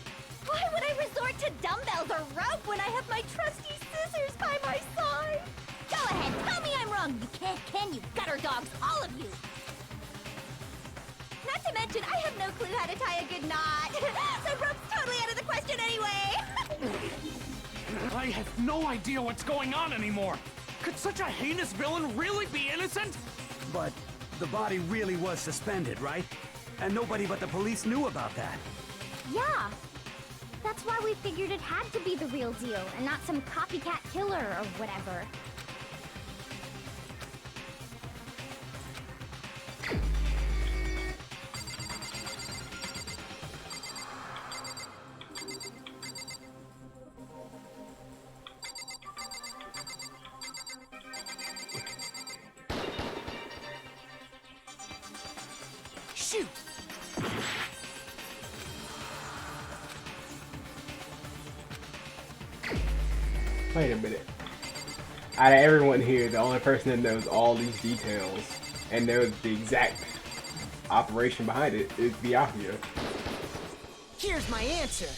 Why would I resort to dumbbells or rope when I have my trusty scissors by my side? Go ahead, tell me I'm wrong! You can't, can you, gutter dogs, all of you! Not to mention, I have no clue how to tie a good knot! So rope's totally out of the question anyway! I have no idea what's going on anymore! Could such a heinous villain really be innocent? But the body really was suspended, right? And nobody but the police knew about that. Yeah. That's why we figured it had to be the real deal and not some copycat killer or whatever. Shoot! Wait a minute. Out of everyone here, the only person that knows all these details and knows the exact operation behind it is Byakuya. Here's my answer.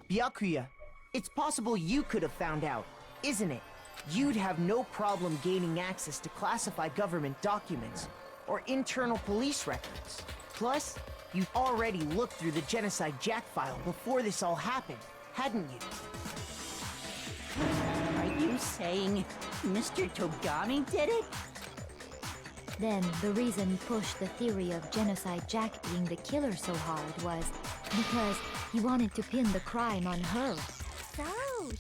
Byakuya, it's possible you could have found out, isn't it? You'd have no problem gaining access to classified government documents or internal police records. Plus, you've already looked through the Genocide Jack file before this all happened, hadn't you? Are you saying Mr. Togami did it? Then the reason pushed the theory of Genocide Jack being the killer so hard was because he wanted to pin the crime on her. So,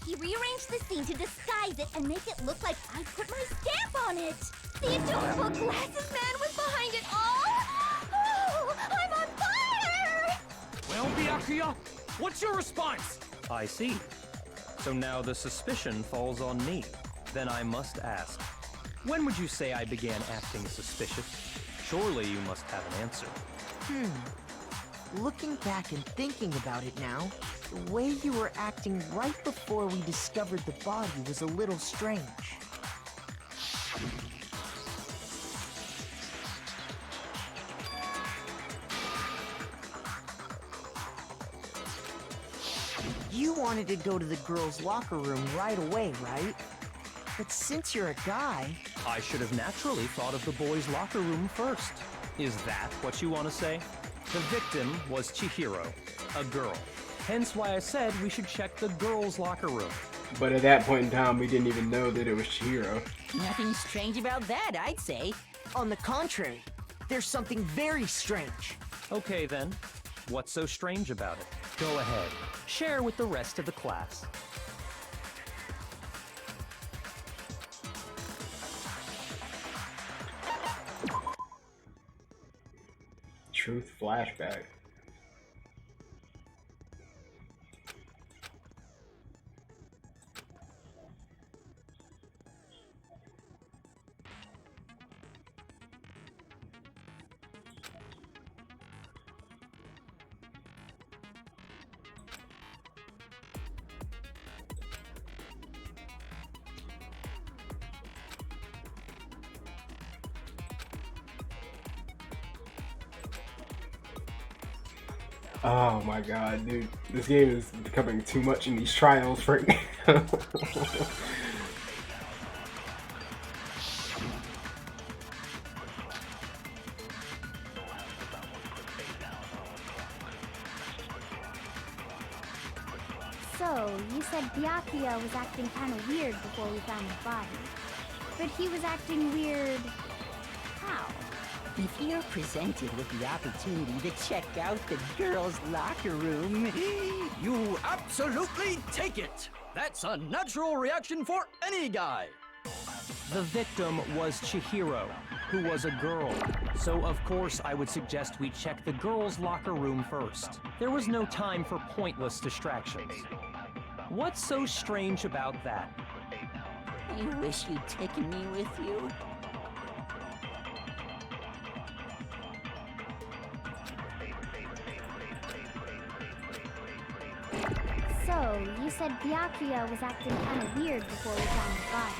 he rearranged the scene to disguise it and make it look like I put my stamp on it! The adorable glasses man was behind it all! Oh, I'm on fire! Well, Byakuya, what's your response? I see. So now the suspicion falls on me. Then I must ask, when would you say I began acting suspicious? Surely you must have an answer. Looking back and thinking about it now, the way you were acting right before we discovered the body was a little strange. You wanted to go to the girls' locker room right away, right? But since you're a guy... I should have naturally thought of the boys' locker room first. Is that what you want to say? The victim was Chihiro, a girl. Hence why I said we should check the girls' locker room. But at that point in time, we didn't even know that it was Chihiro. Nothing strange about that, I'd say. On the contrary, there's something very strange. Okay then, what's so strange about it? Go ahead, share with the rest of the class. Truth flashback. Oh my god, dude. This game is becoming too much in these trials right now. So, you said Byakuya was acting kind of weird before we found the body. But he was acting weird... how? If you're presented with the opportunity to check out the girls' locker room, You absolutely take it! That's a natural reaction for any guy! The victim was Chihiro, who was a girl. So of course I would suggest we check the girls' locker room first. There was no time for pointless distractions. What's so strange about that? I wish you'd taken me with you. So, you said Byakuya was acting kind of weird before we found the body.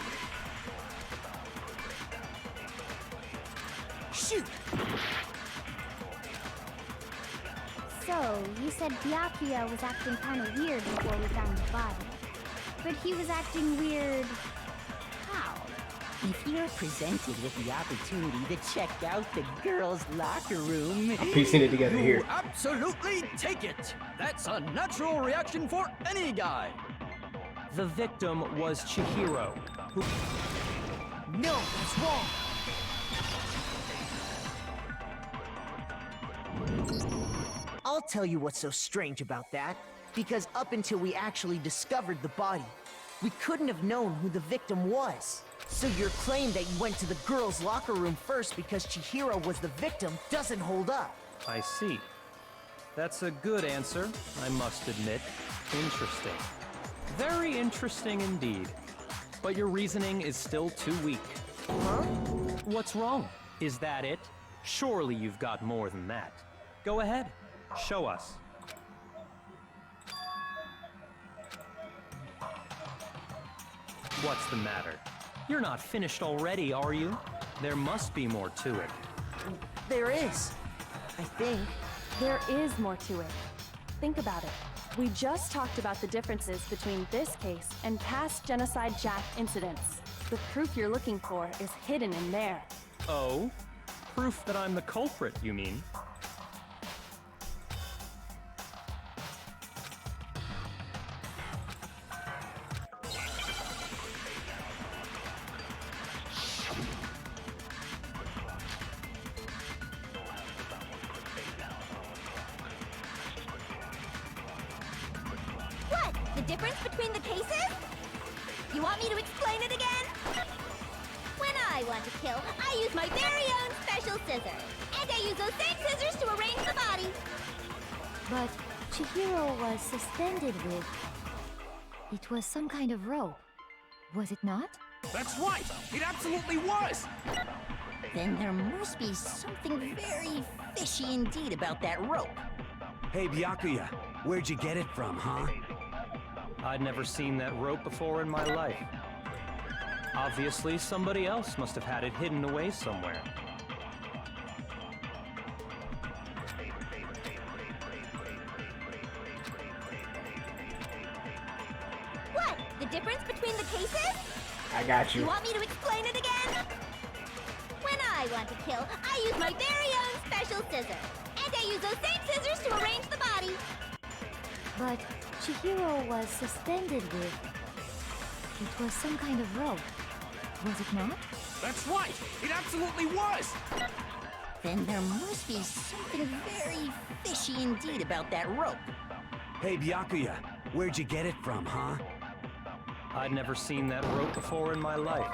Shoot! So, you said Byakuya was acting kind of weird before we found the body. But he was acting weird... how? If you're presented with the opportunity to check out the girls' locker room, I'm piecing it together You here. absolutely take it! That's a natural reaction for any guy! The victim was Chihiro, who... No, it's wrong! I'll tell you what's so strange about that. Because up until we actually discovered the body, we couldn't have known who the victim was. So your claim that you went to the girls' locker room first because Chihiro was the victim doesn't hold up. I see. That's a good answer, I must admit. Interesting. Very interesting indeed. But your reasoning is still too weak. Huh? What's wrong? Is that it? Surely you've got more than that. Go ahead, show us. What's the matter? You're not finished already, are you? There must be more to it. There is. I think. There is more to it. Think about it. We just talked about the differences between this case and past Genocide Jack incidents. The proof you're looking for is hidden in there. Oh? Proof that I'm the culprit, you mean? What? The difference between the cases? You want me to explain it again? When I want to kill, I use my very own special scissors. And I use those same scissors to arrange the body. But Chihiro was suspended with... it was some kind of rope. Was it not? That's right! It absolutely was! then there must be something very fishy indeed about that rope. Hey, Byakuya, where'd you get it from, huh? I'd never seen that rope before in my life. Obviously, somebody else must have had it hidden away somewhere. What? The difference between the cases? I got you. You want me to explain it again? When I want to kill, I use my very own special scissors. And I use those same scissors to arrange the body. But Chihiro was suspended with... It was some kind of rope. Was it not? That's right! It absolutely was! Then there must be something very fishy indeed about that rope. Hey, Byakuya, where'd you get it from, huh? I'd never seen that rope before in my life.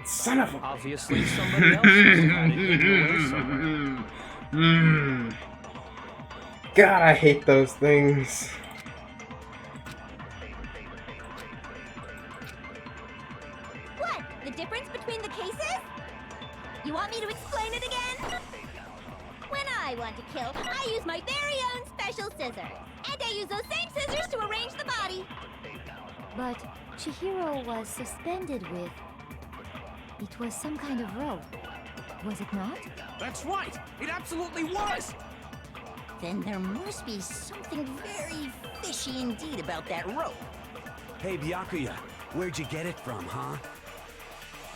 Son of a... Obviously, somebody else must have had it hidden away somewhere. God, I hate those things. What? The difference between the cases? You want me to explain it again? When I want to kill, I use my very own special scissors. And I use those same scissors to arrange the body. But Chihiro was suspended with... It was some kind of rope. Was it not? That's right! It absolutely was! Then there must be something very fishy indeed about that rope. Hey, Byakuya, where'd you get it from, huh?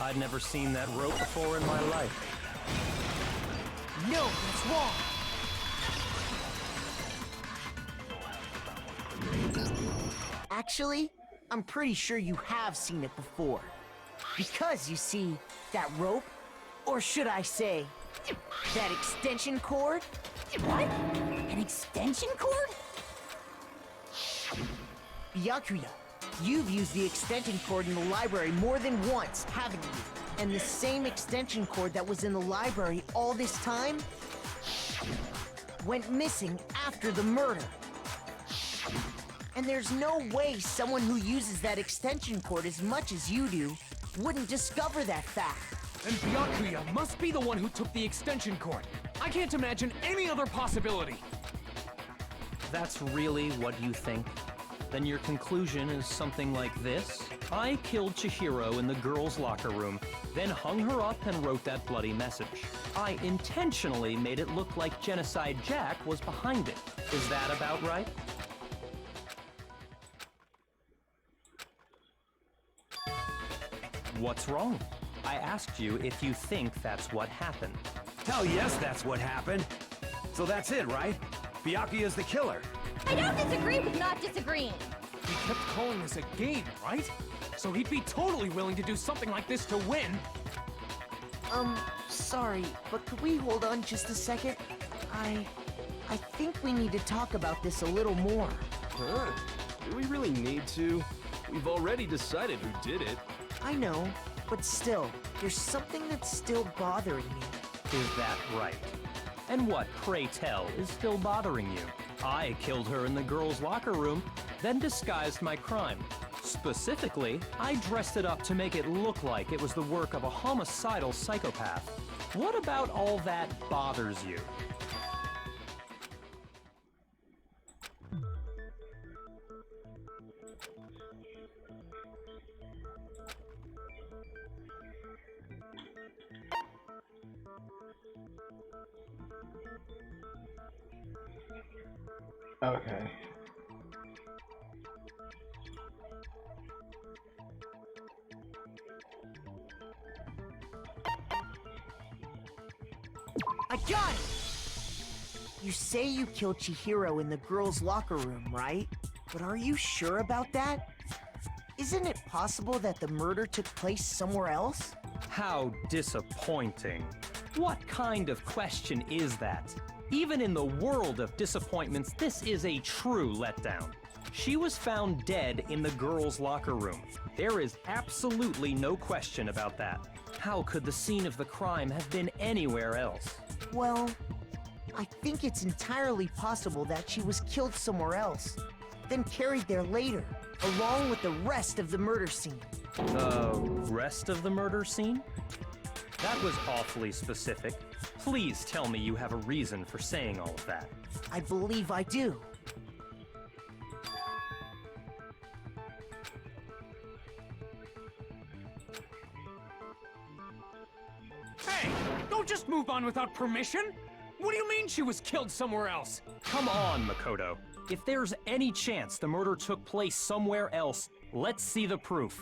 I'd never seen that rope before in my life. No, that's wrong. Actually, I'm pretty sure you have seen it before. Because, you see, that rope, or should I say, that extension cord? What? An extension cord? Byakuya, you've used the extension cord in the library more than once, haven't you? And the same extension cord that was in the library all this time went missing after the murder. And there's no way someone who uses that extension cord as much as you do wouldn't discover that fact. And Byakuya must be the one who took the extension cord. I can't imagine any other possibility. That's really what you think? Then your conclusion is something like this? I killed Chihiro in the girls' locker room, then hung her up and wrote that bloody message. I intentionally made it look like Genocide Jack was behind it. Is that about right? What's wrong? I asked you if you think that's what happened. Hell yes, that's what happened. So that's it, right? Byakuya's the killer. I don't disagree with not disagreeing. He kept calling this a game, right? So he'd be totally willing to do something like this to win. Sorry, but could we hold on just a second? I think we need to talk about this a little more. Huh? Do we really need to? We've already decided who did it. I know, but still, there's something that's still bothering me. Is that right? And what, pray tell, is still bothering you? I killed her in the girls' locker room, then disguised my crime. Specifically, I dressed it up to make it look like it was the work of a homicidal psychopath. What about all that bothers you? Okay. I got it! You say you killed Chihiro in the girls' locker room, right? But are you sure about that? Isn't it possible that the murder took place somewhere else? How disappointing. What kind of question is that? Even in the world of disappointments, this is a true letdown. She was found dead in the girls' locker room. There is absolutely no question about that. How could the scene of the crime have been anywhere else? Well, I think it's entirely possible that she was killed somewhere else, then carried there later, along with the rest of the murder scene. The rest of the murder scene? That was awfully specific. Please tell me you have a reason for saying all of that. I believe I do. Hey, don't just move on without permission! What do you mean she was killed somewhere else? Come on, Makoto. If there's any chance the murder took place somewhere else, let's see the proof.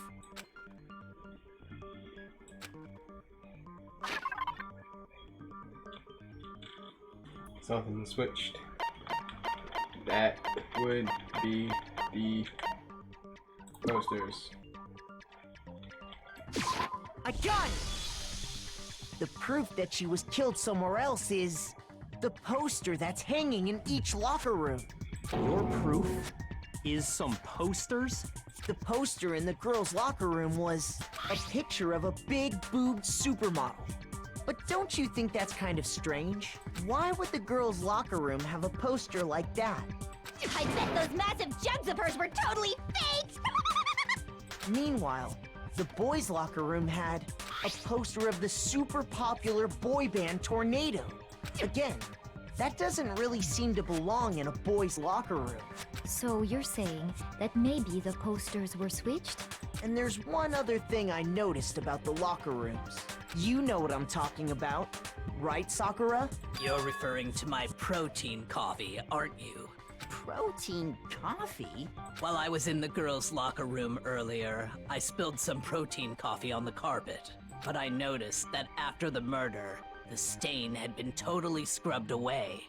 Something switched. That would be the posters. I got it! The proof that she was killed somewhere else is the poster that's hanging in each locker room. Your proof is some posters? The poster in the girls' locker room was a picture of a big boobed supermodel. But don't you think that's kind of strange? Why would the girls' locker room have a poster like that? I bet those massive jugs of hers were totally fake! Meanwhile, the boys' locker room had a poster of the super popular boy band Tornado. Again, that doesn't really seem to belong in a boys' locker room. So you're saying that maybe the posters were switched? And there's one other thing I noticed about the locker rooms. You know what I'm talking about, right, Sakura? You're referring to my protein coffee, aren't you? Protein coffee? While I was in the girls' locker room earlier, I spilled some protein coffee on the carpet. But I noticed that after the murder, the stain had been totally scrubbed away.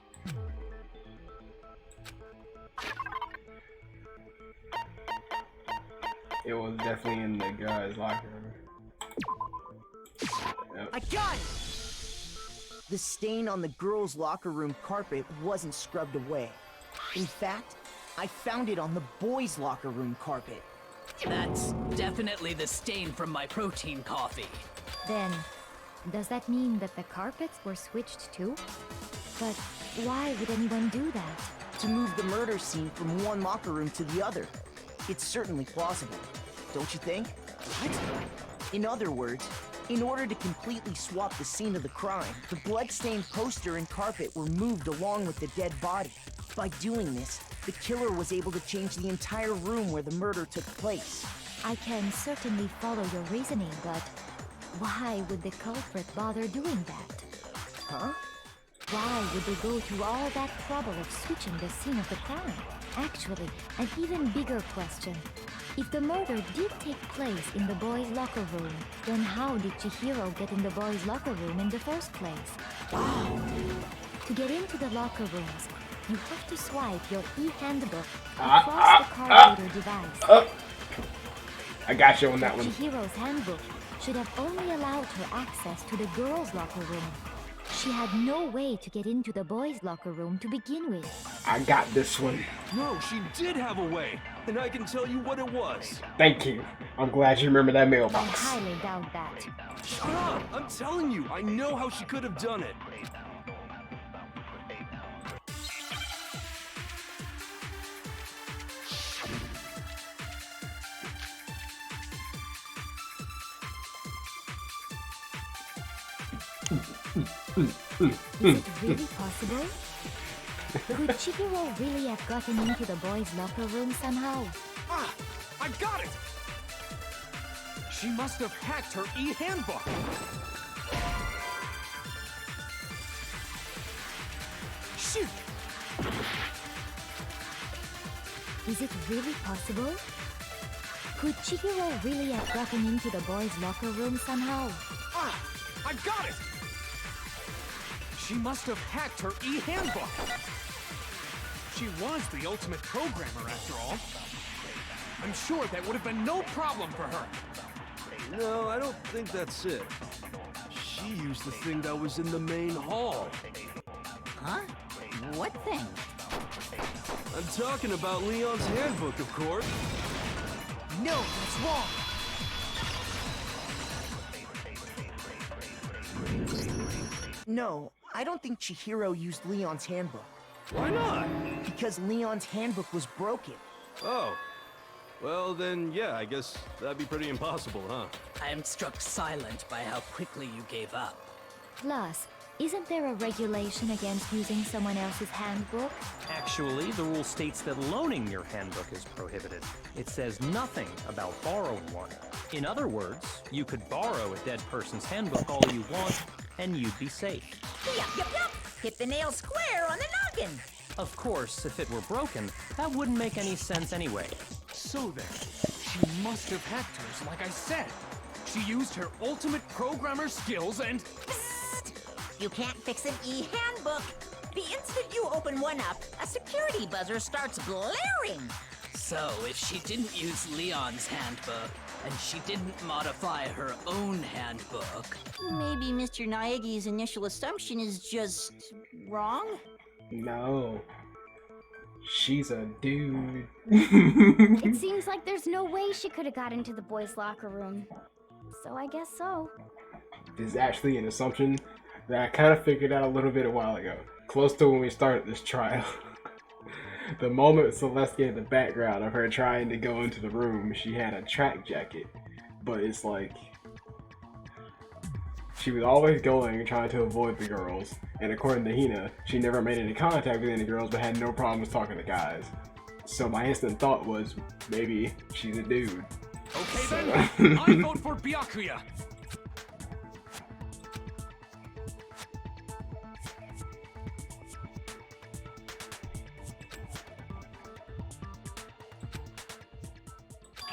It was definitely in the guys' locker room. Yep. I got it! The stain on the girls' locker room carpet wasn't scrubbed away. In fact, I found it on the boys' locker room carpet. That's definitely the stain from my protein coffee. Then, does that mean that the carpets were switched too? But why would anyone do that? To move the murder scene from one locker room to the other. It's certainly plausible, don't you think? What? In other words, in order to completely swap the scene of the crime, the blood-stained poster and carpet were moved along with the dead body. By doing this, the killer was able to change the entire room where the murder took place. I can certainly follow your reasoning, but why would the culprit bother doing that? Huh? Why would they go through all that trouble of switching the scene of the crime? Actually, an even bigger question. If the murder did take place in the boys' locker room, then how did Chihiro get in the boys' locker room in the first place? Wow! To get into the locker rooms, you have to swipe your e-handbook across the card reader device. I got you on that one. Chihiro's handbook should have only allowed her access to the girls' locker room. She had no way to get into the boys' locker room to begin with. I got this one. No, she did have a way, and I can tell you what it was. Thank you. I'm glad you remember that I mailbox. highly doubt that. Shut up! I'm telling you, I know how she could have done it. Is it really possible? Could Chihiro really have gotten into the boys' locker room somehow? Ah! I got it! She must have hacked her e-handbook! Shoot! Is it really possible? Could Chihiro really have gotten into the boys' locker room somehow? Ah! I got it! She must have hacked her e-handbook! She was the ultimate programmer, after all. I'm sure that would have been no problem for her. No, I don't think that's it. She used the thing that was in the main hall. Huh? What thing? I'm talking about Leon's handbook, of course. No, that's wrong! No, I don't think Chihiro used Leon's handbook. Why not? Because Leon's handbook was broken. Oh. Well, then, yeah, I guess that'd be pretty impossible, huh? I am struck silent by how quickly you gave up. Plus, isn't there a regulation against using someone else's handbook? Actually, the rule states that loaning your handbook is prohibited. It says nothing about borrowing one. In other words, you could borrow a dead person's handbook all you want, and you'd be safe. Yup. Hit the nail square on the noggin. Of course, if it were broken, that wouldn't make any sense anyway. So then, she must have hacked hers, like I said. She used her ultimate programmer skills and... Psst! You can't fix an e-handbook. The instant you open one up, a security buzzer starts blaring. So, if she didn't use Leon's handbook, and she didn't modify her own handbook... Maybe Mr. Naegi's initial assumption is just wrong? No. She's a dude. It seems like there's no way she could have got into the boys' locker room. So I guess so. This is actually an assumption that I kind of figured out a little bit a while ago. Close to when we started this trial. The moment Celeste gave the background of her trying to go into the room, she had a track jacket. But it's like... she was always going and trying to avoid the girls. And according to Hina, she never made any contact with any girls but had no problems talking to guys. So my instant thought was, maybe she's a dude. Okay then, I vote for Byakuya.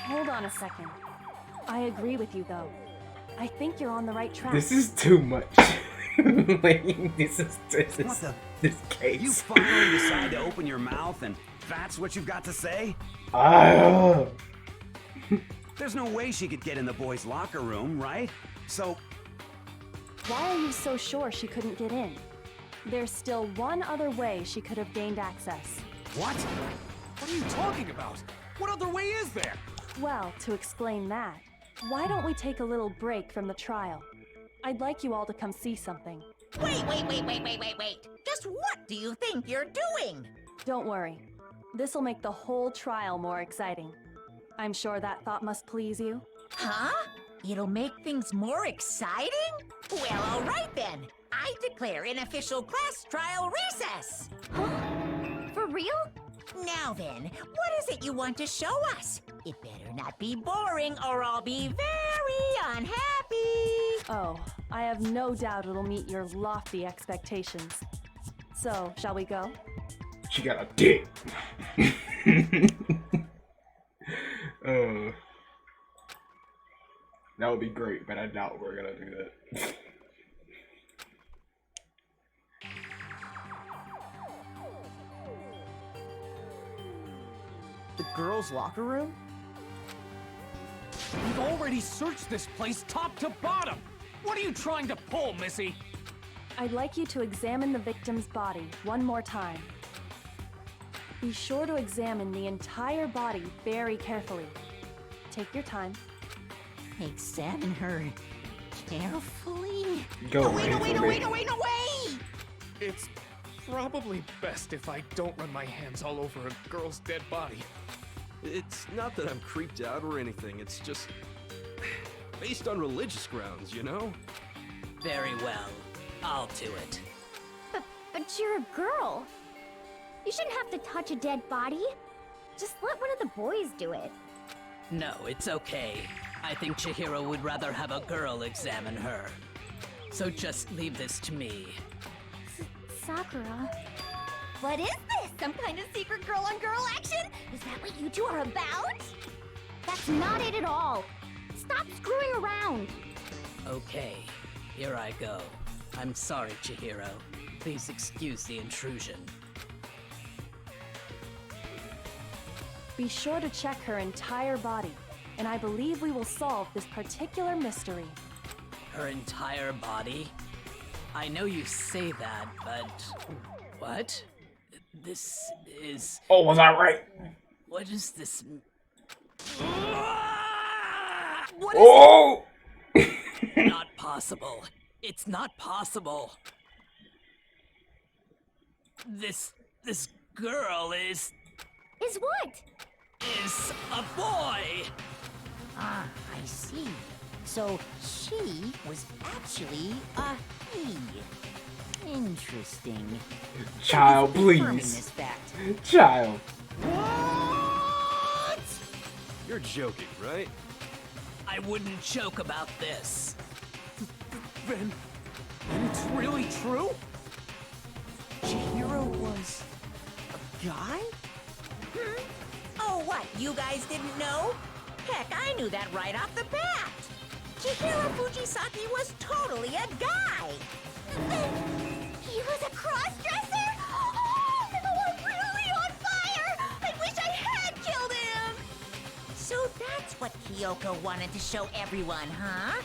Hold on a second. I agree with you, though. I think you're on the right track. This is too much. Like, this case. You finally decide to open your mouth and that's what you've got to say? There's no way she could get in the boys' locker room, right? So... why are you so sure she couldn't get in? There's still one other way she could have gained access. What? What are you talking about? What other way is there? Well, to explain that, why don't we take a little break from the trial? I'd like you all to come see something. Wait. Just what do you think you're doing? Don't worry. This'll make the whole trial more exciting. I'm sure that thought must please you. Huh? It'll make things more exciting? Well, all right then. I declare an official class trial recess. For real? Now then, what is it you want to show us? It better not be boring or I'll be very unhappy. Oh, I have no doubt it'll meet your lofty expectations. So, shall we go? She got a dick. That would be great, but I doubt we're gonna do that. The girls' locker room? We've already searched this place top to bottom. What are you trying to pull, Missy? I'd like you to examine the victim's body one more time. Be sure to examine the entire body very carefully. Take your time. Examine her carefully. Go away! It's probably best if I don't run my hands all over a girl's dead body. It's not that I'm creeped out or anything, it's just based on religious grounds, you know? Very well. I'll do it. But you're a girl. You shouldn't have to touch a dead body. Just let one of the boys do it. No, it's okay. I think Chihiro would rather have a girl examine her. So just leave this to me. Sakura. What is this? Some kind of secret girl-on-girl action? Is that what you two are about? That's not it at all. Stop screwing around. Okay, here I go. I'm sorry, Chihiro. Please excuse the intrusion. Be sure to check her entire body, and I believe we will solve this particular mystery. Her entire body? I know you say that, but... what? This is... oh, was I right? What is this... What is it? Not possible. It's not possible. This girl is... Is what? Is a boy! Ah, I see. So she was actually a he. Interesting. Child, Confirming please. this fact. Child. What? You're joking, right? I wouldn't joke about this. Then it's really true? Chihiro was a guy? Oh, what? You guys didn't know? Heck, I knew that right off the bat. Chihiro Fujisaki was totally a guy. He was a cross-dresser? what Kyoko wanted to show everyone, huh?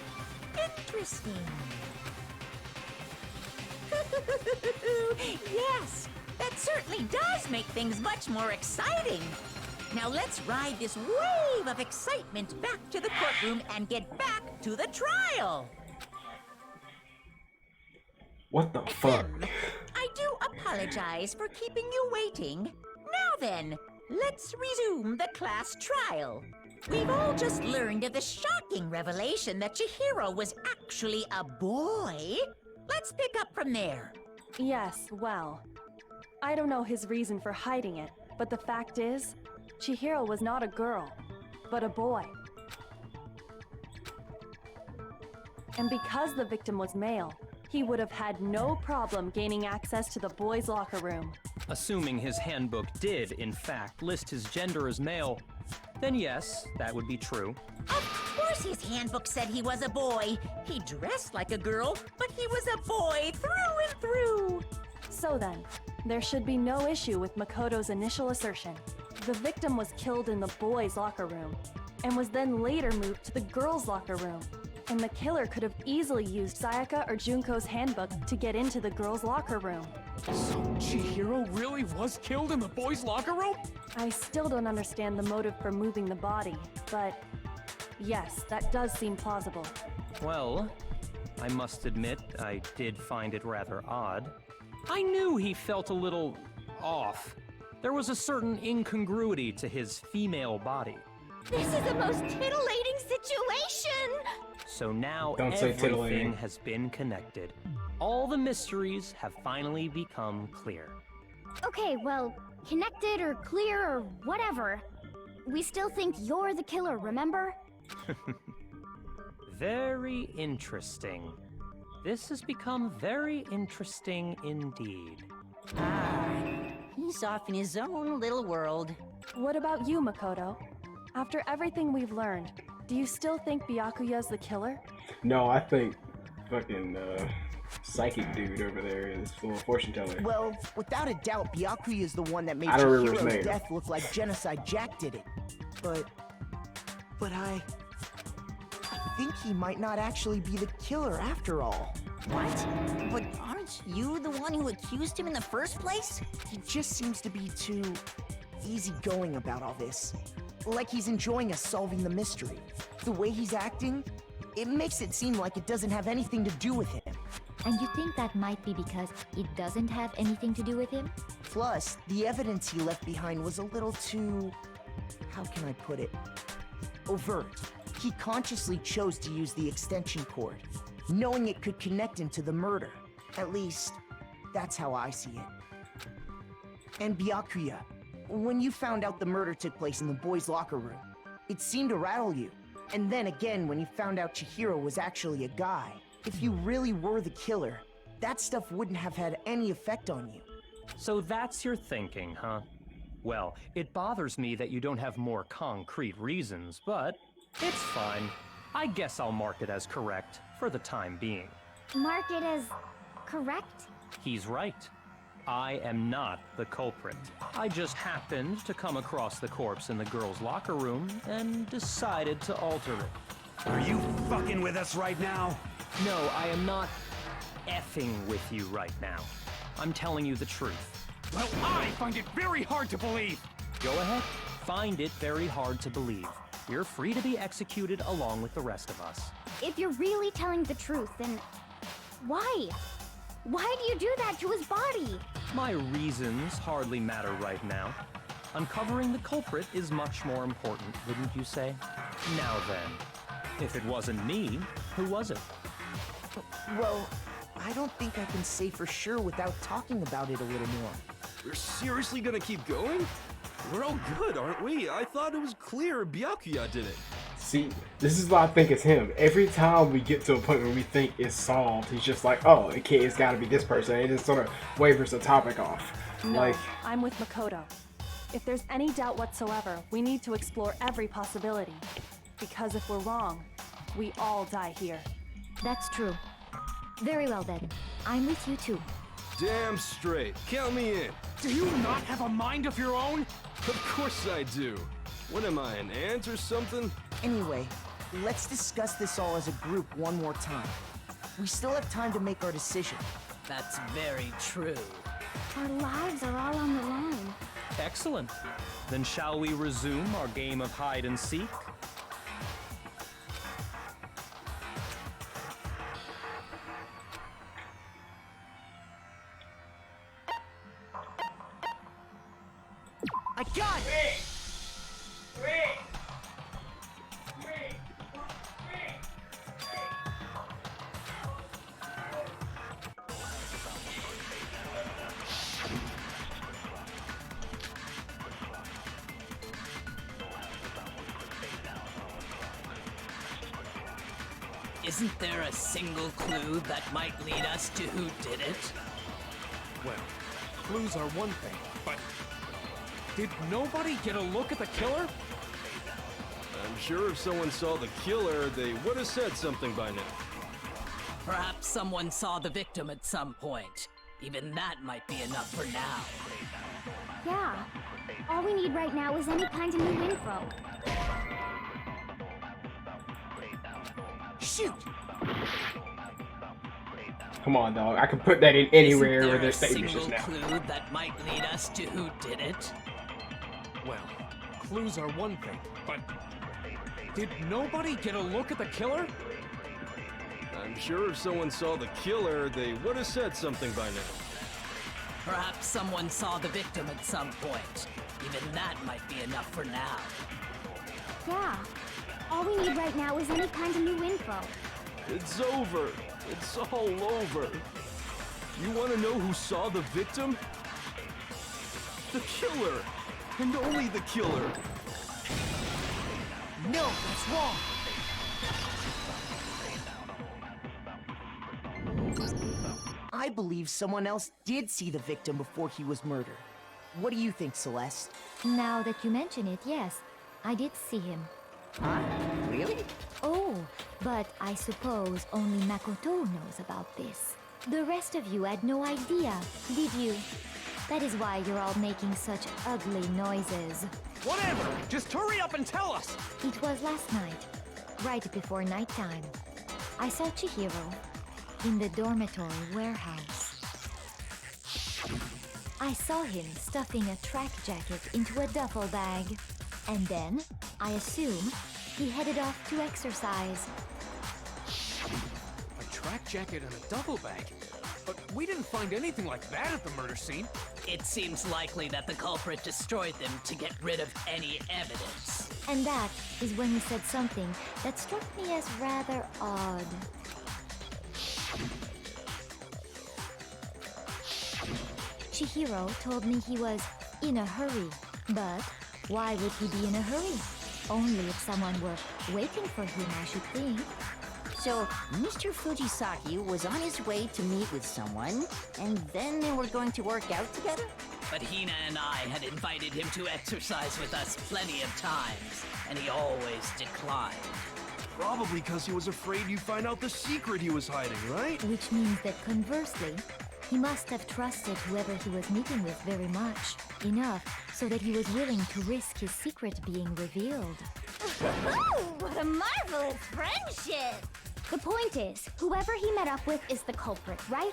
Interesting. Yes, that certainly does make things much more exciting. Now let's ride this wave of excitement back to the courtroom and get back to the trial. What the fuck? I do apologize for keeping you waiting. Now then, let's resume the class trial. We've all just learned of the shocking revelation that Chihiro was actually a boy. Let's pick up from there. Yes, well, I don't know his reason for hiding it, but the fact is, Chihiro was not a girl, but a boy. And because the victim was male, he would have had no problem gaining access to the boys' locker room. Assuming his handbook did, in fact, list his gender as male, then yes, that would be true. Of course his handbook said he was a boy. He dressed like a girl, but he was a boy through and through. So then, there should be no issue with Makoto's initial assertion. The victim was killed in the boys' locker room, and was then later moved to the girls' locker room. And the killer could have easily used Sayaka or Junko's handbook to get into the girls' locker room. So Chihiro really was killed in the boys' locker room? I still don't understand the motive for moving the body, but yes, that does seem plausible. Well, I must admit, I did find it rather odd. I knew he felt a little off. There was a certain incongruity to his female body. This is a most titillating situation! So now Don't say everything titillating. has been connected. All the mysteries have finally become clear. Okay, well, connected or clear or whatever. We still think you're the killer, remember? Very interesting. This has become very interesting indeed. He's off in his own little world. What about you, Makoto? After everything we've learned, do you still think Byakuya's the killer? No, I think fucking psychic dude over there is a little fortune teller. Well, without a doubt, Byakuya is the one that made I don't remember his Chihiro's name. death look like Genocide Jack did it. But I think he might not actually be the killer after all. What? But aren't you the one who accused him in the first place? He just seems to be too easygoing about all this. Like he's enjoying us solving the mystery. The way he's acting, it makes it seem like it doesn't have anything to do with him. And you think that might be because it doesn't have anything to do with him? Plus, the evidence he left behind was a little too... how can I put it? Overt. He consciously chose to use the extension cord, knowing it could connect him to the murder. At least, that's how I see it. And Byakuya, when you found out the murder took place in the boys' locker room, it seemed to rattle you. And then again, when you found out Chihiro was actually a guy, if you really were the killer, that stuff wouldn't have had any effect on you. So that's your thinking, huh? Well, it bothers me that you don't have more concrete reasons, but it's fine. I guess I'll mark it as correct for the time being. Mark it as correct? He's right. I am not the culprit. I just happened to come across the corpse in the girls' locker room and decided to alter it. Are you fucking with us right now? No, I am not effing with you right now. I'm telling you the truth. Well, I find it very hard to believe. Go ahead. Find it very hard to believe. You're free to be executed along with the rest of us. If you're really telling the truth, then why? Why do you do that to his body? My reasons hardly matter right now. Uncovering the culprit is much more important, wouldn't you say? Now then, if it wasn't me, who was it? Well, I don't think I can say for sure without talking about it a little more. We're seriously gonna keep going? We're all good, aren't we? I thought it was clear Byakuya did it. See, this is why I think it's him. Every time we get to a point where we think it's solved, he's just like, oh, okay, it's gotta be this person. And it just sort of wavers the topic off. No, Like, I'm with Makoto. If there's any doubt whatsoever, we need to explore every possibility. Because if we're wrong, we all die here. That's true. Very well then. I'm with you too. Damn straight. Count me in. Do you not have a mind of your own? Of course I do. What am I, an ant or something? Anyway, let's discuss this all as a group one more time. We still have time to make our decision. That's very true. Our lives are all on the line. Excellent. Then shall we resume our game of hide and seek? I got it! Isn't there a single clue that might lead us to who did it? Well, clues are one thing, but did nobody get a look at the killer? I'm sure if someone saw the killer, they would have said something by now. Perhaps someone saw the victim at some point. Even that might be enough for now. Yeah. All we need right now is any kind of new info. Shoot! Come on, dog. I can put that in anywhere Isn't where there there's a statements single just now. clue that might lead us to who did it? Well, clues are one thing, but did nobody get a look at the killer? I'm sure if someone saw the killer, they would have said something by now. Perhaps someone saw the victim at some point. Even that might be enough for now. Yeah. All we need right now is any kind of new info. It's over. It's all over. You want to know who saw the victim? The killer. And only the killer. No, that's wrong! I believe someone else did see the victim before he was murdered. What do you think, Celeste? Now that you mention it, yes. I did see him. Huh? Really? Oh, but I suppose only Makoto knows about this. The rest of you had no idea, did you? That is why you're all making such ugly noises. Whatever! Just hurry up and tell us! It was last night, right before nighttime. I saw Chihiro in the dormitory warehouse. I saw him stuffing a track jacket into a duffel bag. And then, I assume, he headed off to exercise. A track jacket and a duffel bag? But we didn't find anything like that at the murder scene. It seems likely that the culprit destroyed them to get rid of any evidence. And that is when he said something that struck me as rather odd. Chihiro told me he was in a hurry, but why would he be in a hurry? Only if someone were waiting for him, I should think. So, Mr. Fujisaki was on his way to meet with someone, and then they were going to work out together? But Hina and I had invited him to exercise with us plenty of times, and he always declined. Probably because he was afraid you'd find out the secret he was hiding, right? Which means that conversely, he must have trusted whoever he was meeting with very much. Enough so that he was willing to risk his secret being revealed. What a marvelous friendship! The point is, whoever he met up with is the culprit, right?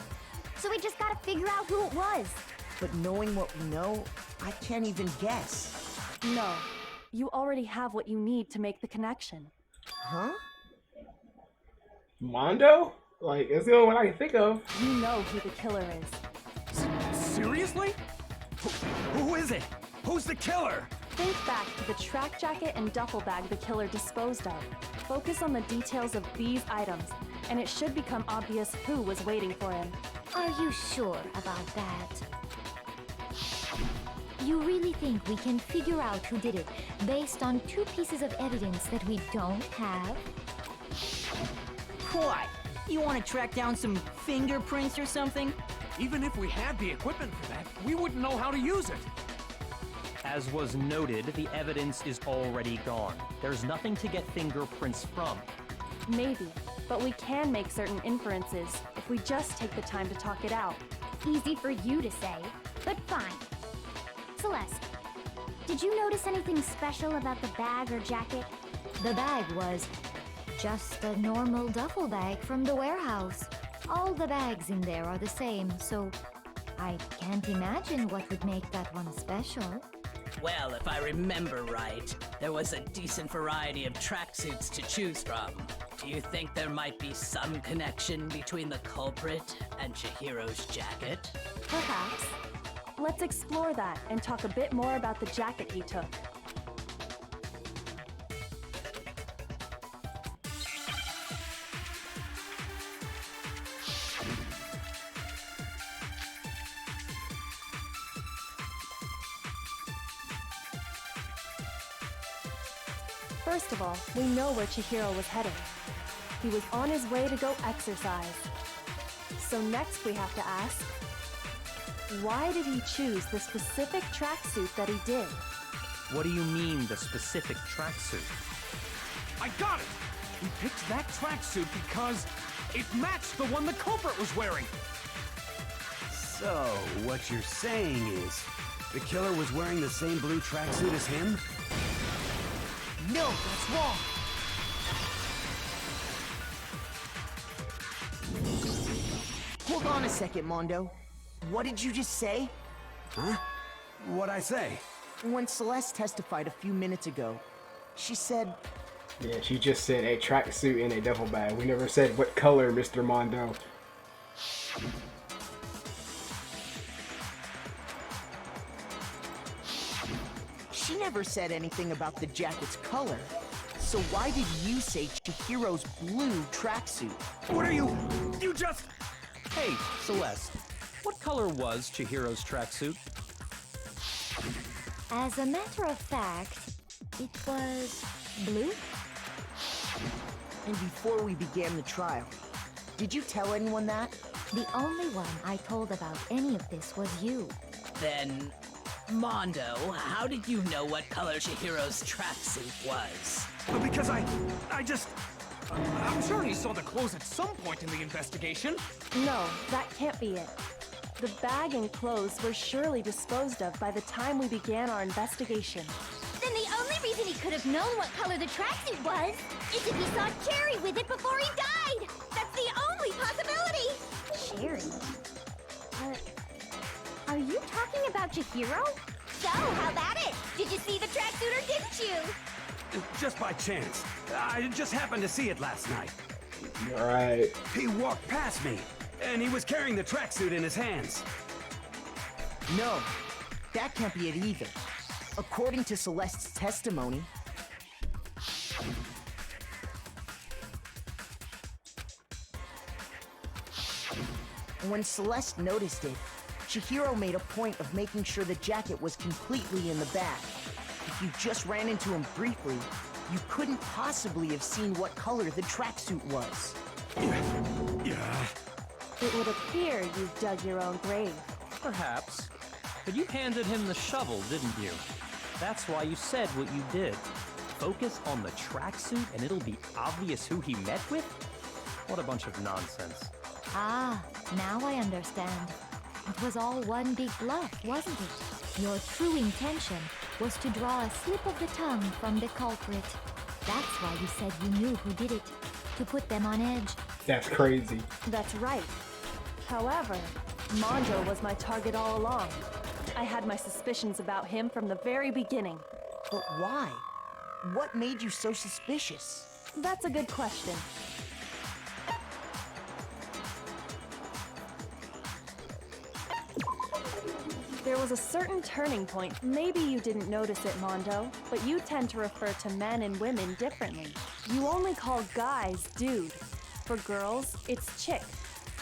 So we just gotta figure out who it was. But knowing what we know, I can't even guess. No. You already have what you need to make the connection. Huh? Mondo? Like, it's the only one I can think of. You know who the killer is. Seriously? Who is it? Who's the killer? Think back to the track jacket and duffel bag the killer disposed of. Focus on the details of these items, and it should become obvious who was waiting for him. Are you sure about that? You really think we can figure out who did it based on two pieces of evidence that we don't have? What? You want to track down some fingerprints or something? Even if we had the equipment for that, we wouldn't know how to use it. As was noted, the evidence is already gone. There's nothing to get fingerprints from. Maybe, but we can make certain inferences if we just take the time to talk it out. Easy for you to say, but fine. Celeste, did you notice anything special about the bag or jacket? The bag was just a normal duffel bag from the warehouse. All the bags in there are the same, so I can't imagine what would make that one special. Well, if I remember right, there was a decent variety of tracksuits to choose from. Do you think there might be some connection between the culprit and Chihiro's jacket? Perhaps. Let's explore that and talk a bit more about the jacket he took. First of all, we know where Chihiro was heading. He was on his way to go exercise. So next we have to ask, why did he choose the specific tracksuit that he did? What do you mean, the specific tracksuit? I got it! We picked that tracksuit because it matched the one the culprit was wearing. So, what you're saying is, the killer was wearing the same blue tracksuit as him? No, that's wrong. Hold on a second, Mondo. What did you just say? Huh? What'd I say? When Celeste testified a few minutes ago, she said... Yeah, she just said a tracksuit and a duffel bag. We never said what color, Mr. Mondo. She never said anything about the jacket's color. So why did you say Chihiro's blue tracksuit? What are you... You just... Hey, Celeste. What color was Chihiro's tracksuit? As a matter of fact, it was blue. And before we began the trial, did you tell anyone that? The only one I told about any of this was you. Then, Mondo, how did you know what color Chihiro's tracksuit was? Because I just... I'm sure he saw the clothes at some point in the investigation. No, that can't be it. The bag and clothes were surely disposed of by the time we began our investigation. Then the only reason he could have known what color the tracksuit was is if he saw Cherry with it before he died! That's the only possibility! Cherry? Are you talking about Chihiro? So, how about it? Did you see the tracksuit or didn't you? Just by chance. I just happened to see it last night. Alright. He walked past me, and he was carrying the tracksuit in his hands. No, that can't be it either. According to Celeste's testimony, when Celeste noticed it, Chihiro made a point of making sure the jacket was completely in the bag. If you just ran into him briefly, you couldn't possibly have seen what color the tracksuit was. Yeah. It would appear you've dug your own grave. Perhaps. But you handed him the shovel, didn't you? That's why you said what you did. Focus on the tracksuit and it'll be obvious who he met with? What a bunch of nonsense. Ah, now I understand. It was all one big bluff, wasn't it? Your true intention was to draw a slip of the tongue from the culprit. That's why you said you knew who did it, to put them on edge. That's crazy. That's right. However, Mondo was my target all along. I had my suspicions about him from the very beginning. But why? What made you so suspicious? That's a good question. There was a certain turning point. Maybe you didn't notice it, Mondo, but you tend to refer to men and women differently. You only call guys dude. For girls, it's chick.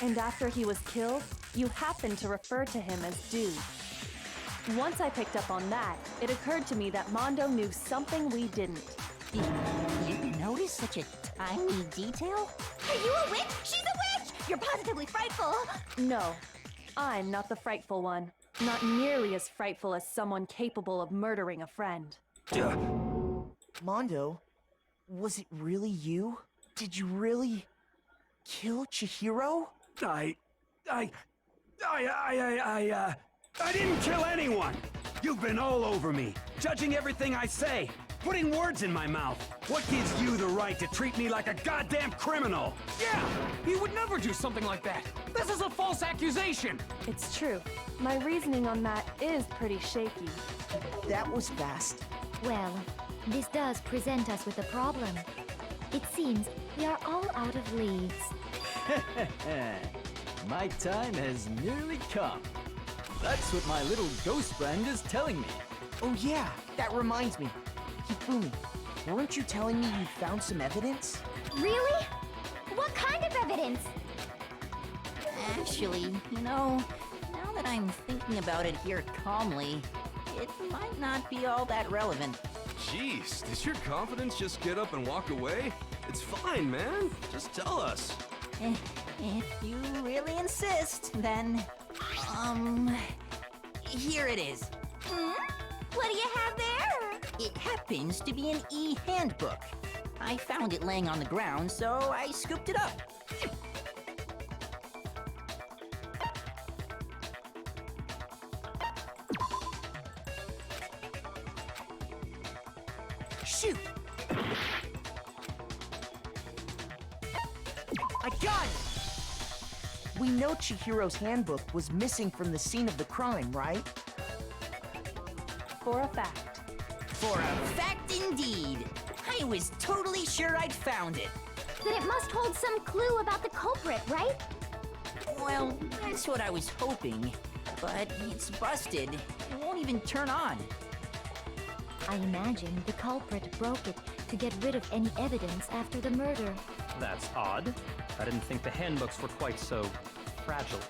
And after he was killed, you happened to refer to him as dude. Once I picked up on that, it occurred to me that Mondo knew something we didn't. You noticed such a tiny detail? Are you a witch? She's a witch! You're positively frightful! No, I'm not the frightful one. Not nearly as frightful as someone capable of murdering a friend. Mondo, was it really you? Did you really kill Chihiro? I didn't kill anyone! You've been all over me, judging everything I say. putting words in my mouth. What gives you the right to treat me like a goddamn criminal? Yeah! He would never do something like that! This is a false accusation! It's true. My reasoning on that is pretty shaky. That was fast. Well, this does present us with a problem. It seems we are all out of leads. My time has nearly come. That's what my little ghost friend is telling me. Oh yeah, that reminds me. Hifumi, weren't you telling me you found some evidence? Really? What kind of evidence? Actually, you know, now that I'm thinking about it here calmly, it might not be all that relevant. Jeez, does your confidence just get up and walk away? It's fine, man. Just tell us. If you really insist, then... Here it is. What do you have there? It happens to be an e-handbook. I found it laying on the ground, so I scooped it up. Shoot! I got it! We know Chihiro's handbook was missing from the scene of the crime, right? For a fact. For a fact indeed. I was totally sure I'd found it. Then it must hold some clue about the culprit, right? Well, that's what I was hoping. But it's busted. It won't even turn on. I imagine the culprit broke it to get rid of any evidence after the murder. That's odd. I didn't think the handbooks were quite so fragile.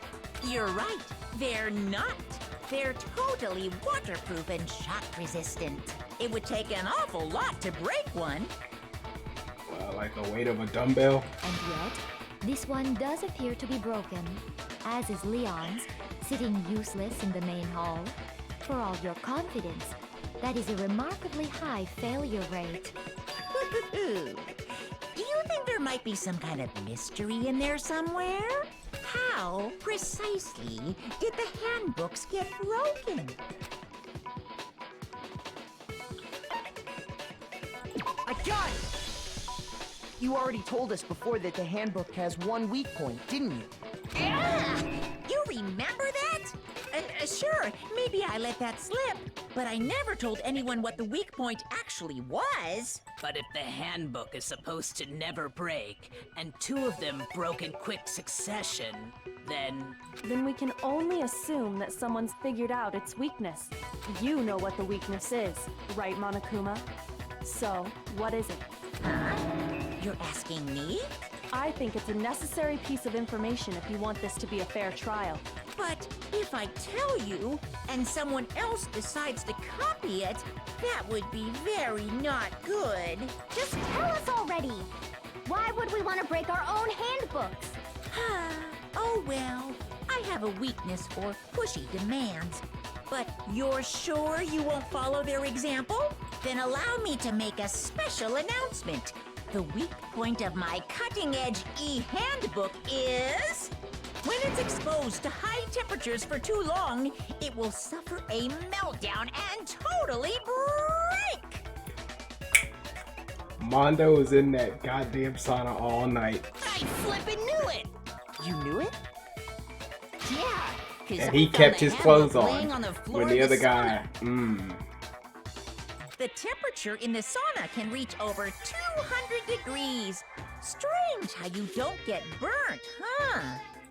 You're right. They're not. They're totally waterproof and shock resistant. It would take an awful lot to break one. Well, like the weight of a dumbbell. And yet, this one does appear to be broken, as is Leon's, sitting useless in the main hall. For all your confidence, that is a remarkably high failure rate. Do you think there might be some kind of mystery in there somewhere? How precisely did the handbooks get broken? I got it! You already told us before that the handbook has one weak point, didn't you? Ah, you remember that? Sure, maybe I let that slip, but I never told anyone what the weak point actually was. But if the handbook is supposed to never break, and two of them broke in quick succession, then... Then we can only assume that someone's figured out its weakness. You know what the weakness is, right, Monokuma? So, what is it? You're asking me? I think it's a necessary piece of information if you want this to be a fair trial. But if I tell you, and someone else decides to copy it, that would be very not good. Just tell us already! Why would we want to break our own handbooks? Oh well, I have a weakness for pushy demands. But you're sure you won't follow their example? Then allow me to make a special announcement. The weak point of my cutting-edge e-handbook is... when it's exposed to high temperatures for too long, it will suffer a meltdown and totally break! Mondo was in that goddamn sauna all night. I flippin' knew it! You knew it? Yeah, 'cause And I he found kept the his handbook clothes laying on. the floor When of the other sauna. guy, The temperature in the sauna can reach over 200 degrees. Strange how you don't get burnt, huh?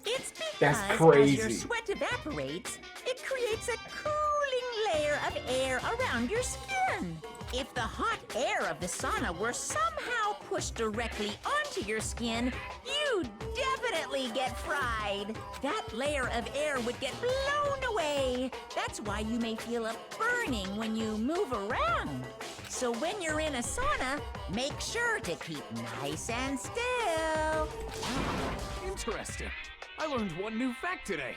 It's because That's as crazy. your sweat evaporates, it creates a cooling layer of air around your skin. If the hot air of the sauna were somehow pushed directly onto your skin, you'd definitely get fried. That layer of air would get blown away. That's why you may feel a burning when you move around. So when you're in a sauna, make sure to keep nice and still. Interesting. I learned one new fact today.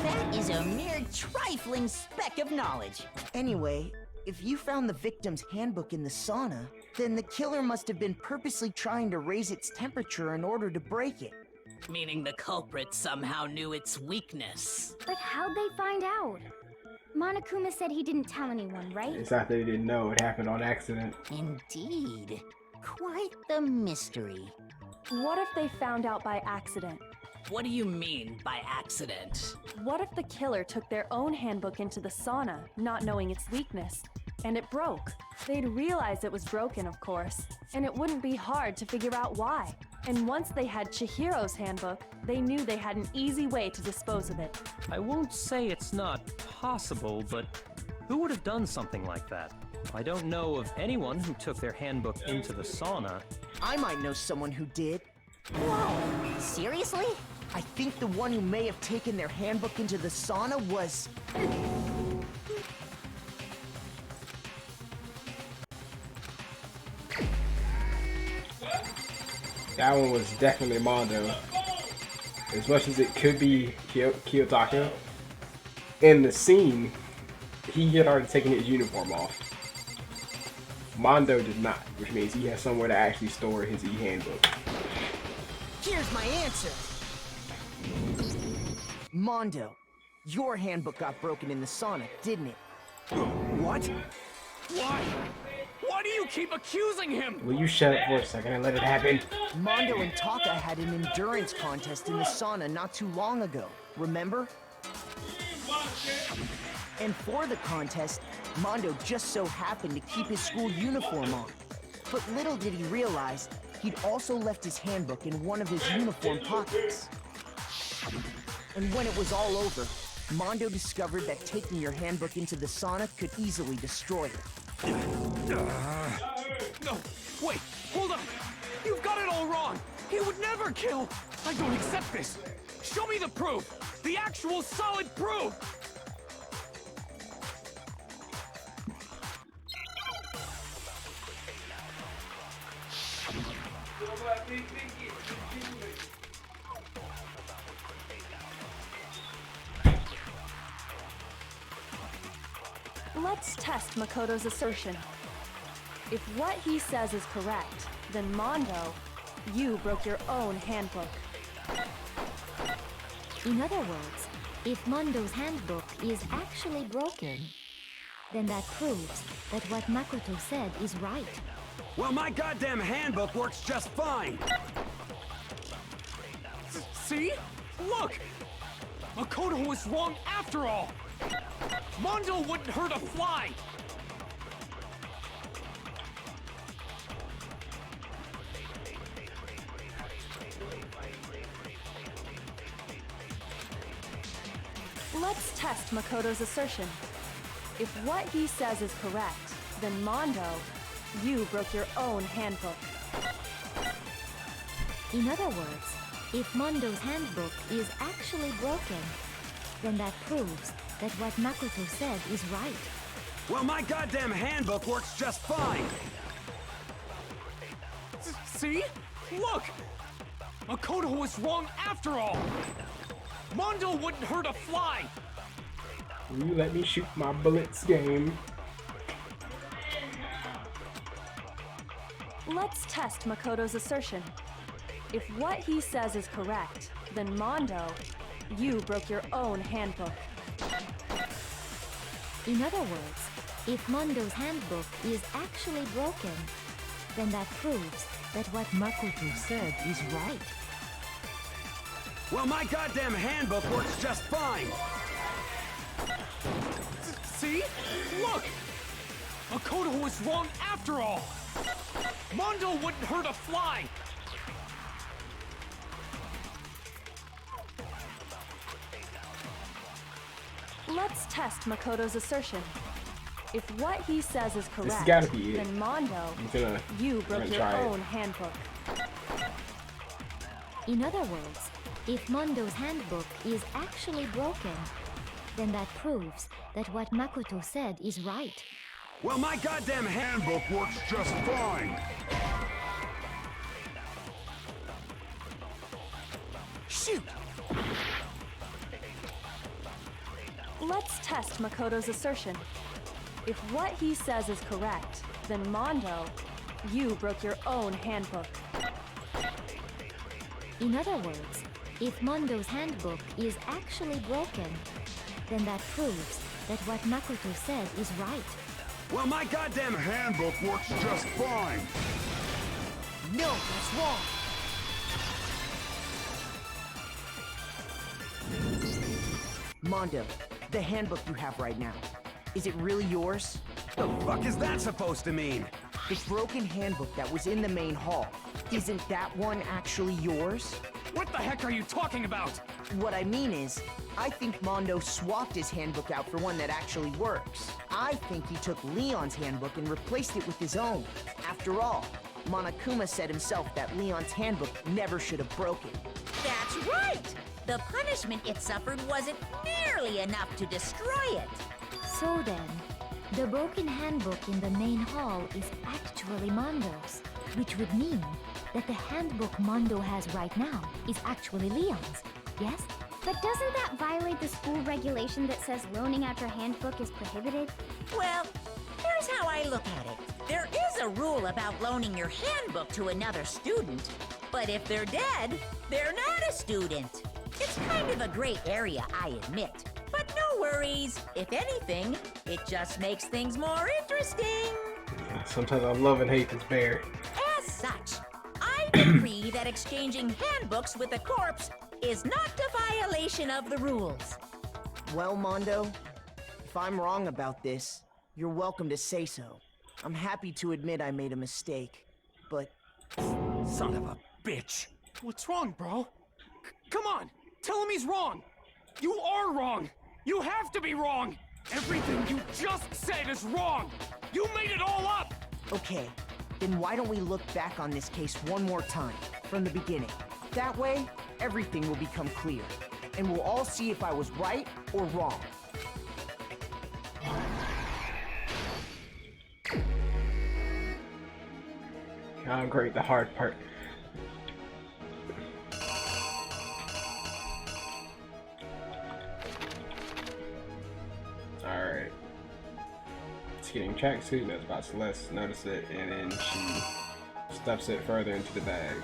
That is a mere trifling speck of knowledge. Anyway, if you found the victim's handbook in the sauna, then the killer must have been purposely trying to raise its temperature in order to break it. Meaning the culprit somehow knew its weakness. But how'd they find out? Monokuma said he didn't tell anyone, right? It's not that he didn't know, it happened on accident. Indeed. Quite the mystery. What if they found out by accident? What do you mean by accident? What if the killer took their own handbook into the sauna, not knowing its weakness, and it broke? They'd realize it was broken, of course, and it wouldn't be hard to figure out why. And once they had Chihiro's handbook, they knew they had an easy way to dispose of it. I won't say it's not possible, but who would have done something like that? I don't know of anyone who took their handbook into the sauna. I might know someone who did. Whoa! Seriously? I think the one who may have taken their handbook into the sauna was... That one was definitely Mondo. As much as it could be Kiyotaka, in the scene, he had already taken his uniform off. Mondo did not, which means he has somewhere to actually store his e-handbook. Here's my answer. Mondo, your handbook got broken in the sauna, didn't it? What? Why? Why do you keep accusing him? Will you shut up for a second and let it happen? Mondo and Taka had an endurance contest in the sauna not too long ago, remember? And for the contest, Mondo just so happened to keep his school uniform on. But little did he realize, he'd also left his handbook in one of his uniform pockets. And when it was all over, Mondo discovered that taking your handbook into the sauna could easily destroy it. No, wait, hold on. You've got it all wrong. He would never kill. I don't accept this. Show me the proof. The actual solid proof. Let's test Makoto's assertion. If what he says is correct, then Mondo, you broke your own handbook. In other words, if Mondo's handbook is actually broken, then that proves that what Makoto said is right. Well, my goddamn handbook works just fine. See? Look! Makoto was wrong after all! Mondo wouldn't hurt a fly! Let's test Makoto's assertion. If what he says is correct, then Mondo, you broke your own handbook. In other words, if Mondo's handbook is actually broken, then that proves that what Makoto said is right. Well, my goddamn handbook works just fine. See? Look! Makoto was wrong after all! Mondo wouldn't hurt a fly! Will you let me shoot my bullets, game? Let's test Makoto's assertion. If what he says is correct, then Mondo, you broke your own handbook. In other words, if Mondo's handbook is actually broken, then that proves that what Makoto said is right. Well, my goddamn handbook works just fine. See? Look! Makoto was wrong after all! Mondo wouldn't hurt a fly! Let's test Makoto's assertion. If what he says is correct, This has gotta be it. then Mondo, I'm you broke gonna your try it. own handbook. In other words, if Mondo's handbook is actually broken, then that proves that what Makoto said is right. Well, my goddamn handbook works just fine. Shoot! Let's test Makoto's assertion. If what he says is correct, then Mondo, you broke your own handbook. In other words, if Mondo's handbook is actually broken, then that proves that what Makoto said is right. Well, my goddamn handbook works just fine. No, that's wrong. Mondo, the handbook you have right now, is it really yours? The fuck is that supposed to mean? The broken handbook that was in the main hall, isn't that one actually yours? What the heck are you talking about? What I mean is, I think Mondo swapped his handbook out for one that actually works. I think he took Leon's handbook and replaced it with his own. After all, Monokuma said himself that Leon's handbook never should have broken. That's right! The punishment it suffered wasn't nearly enough to destroy it. So then, the broken handbook in the main hall is actually Mondo's, which would mean that the handbook Mondo has right now is actually Leon's, yes? But doesn't that violate the school regulation that says loaning out your handbook is prohibited? Well, here's how I look at it. There is a rule about loaning your handbook to another student, but if they're dead, they're not a student. It's kind of a gray area, I admit. But no worries. If anything, it just makes things more interesting. Sometimes I love and hate this bear. As such, I decree that exchanging handbooks with a corpse is not a violation of the rules. Well, Mondo, if I'm wrong about this, you're welcome to say so. I'm happy to admit I made a mistake, but... Son of a bitch. What's wrong, bro? Come on, tell him he's wrong. You are wrong. You have to be wrong. Everything you just said is wrong. You made it all up. Okay, then why don't we look back on this case one more time, from the beginning? That way, everything will become clear, and we'll all see if I was right or wrong. Oh, great, the hard part. Alright. It's getting tracksuit, that's about Celeste notice it, and then she stuffs it further into the bag.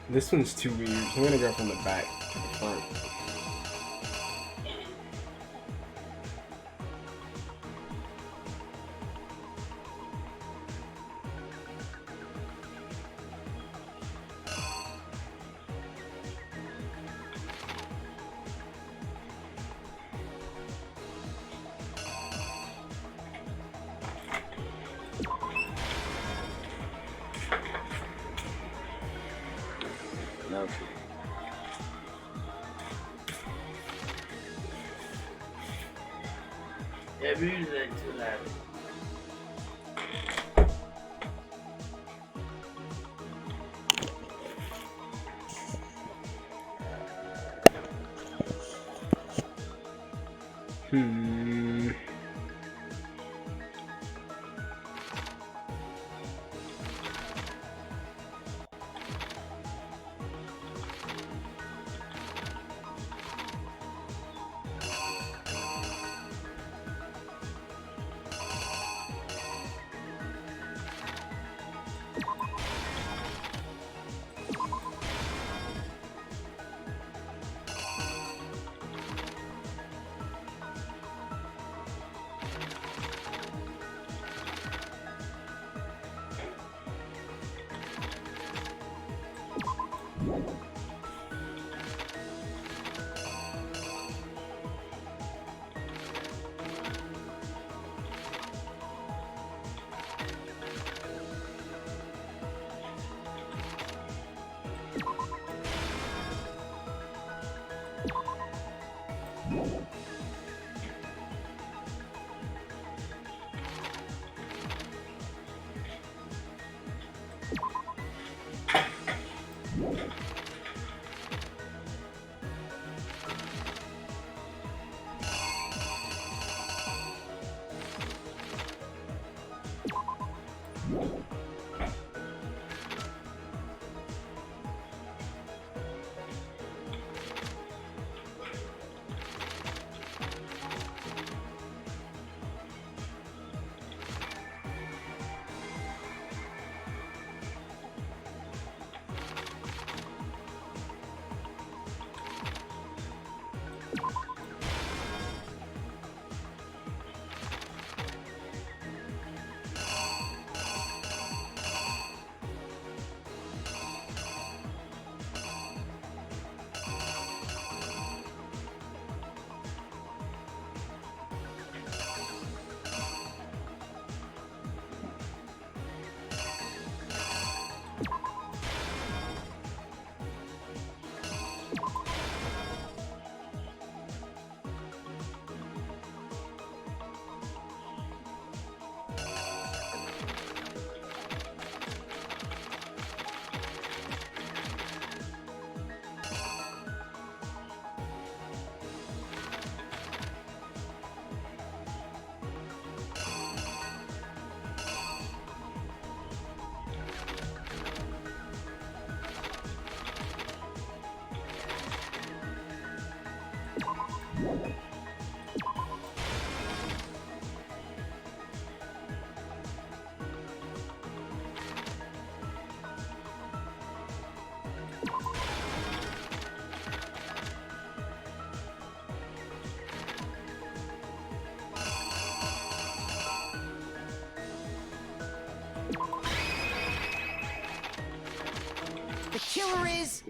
This one's too weird. I'm gonna go from the back to the front. The music too loud.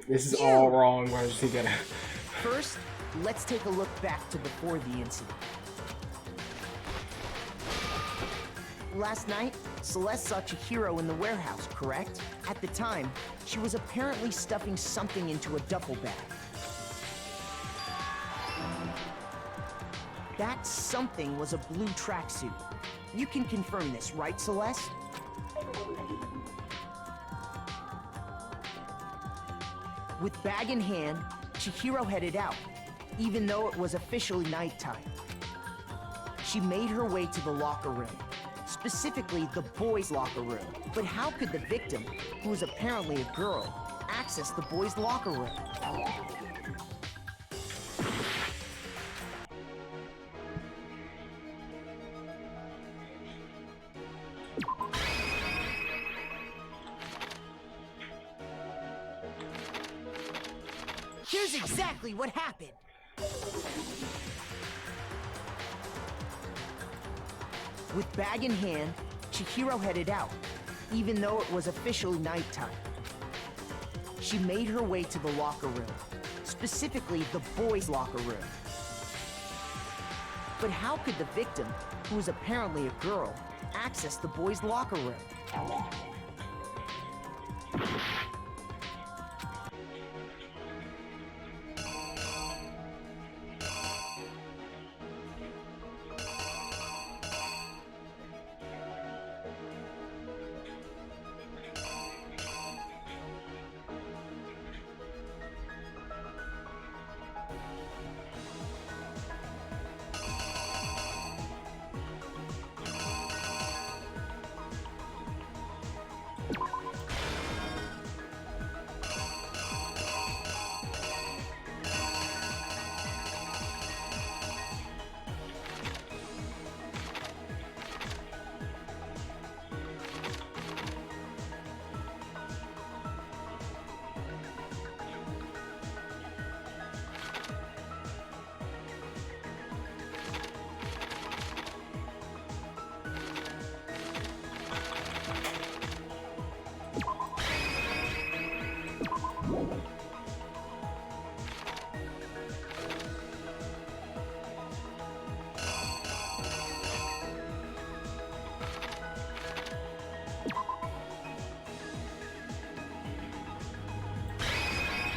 This is all wrong. Why does he gotta... First, let's take a look back to before the incident. Last night, Celeste saw Chihiro in the warehouse, correct? At the time, she was apparently stuffing something into a duffel bag. That something was a blue tracksuit. You can confirm this, right, Celeste? With bag in hand, Chihiro headed out, even though it was officially nighttime. She made her way to the locker room, specifically the boys' locker room. But how could the victim, who was apparently a girl, access the boys' locker room? Here's exactly what happened. With bag in hand, Chihiro headed out, even though it was officially nighttime. She made her way to the locker room, specifically the boys' locker room. But how could the victim, who was apparently a girl, access the boys' locker room?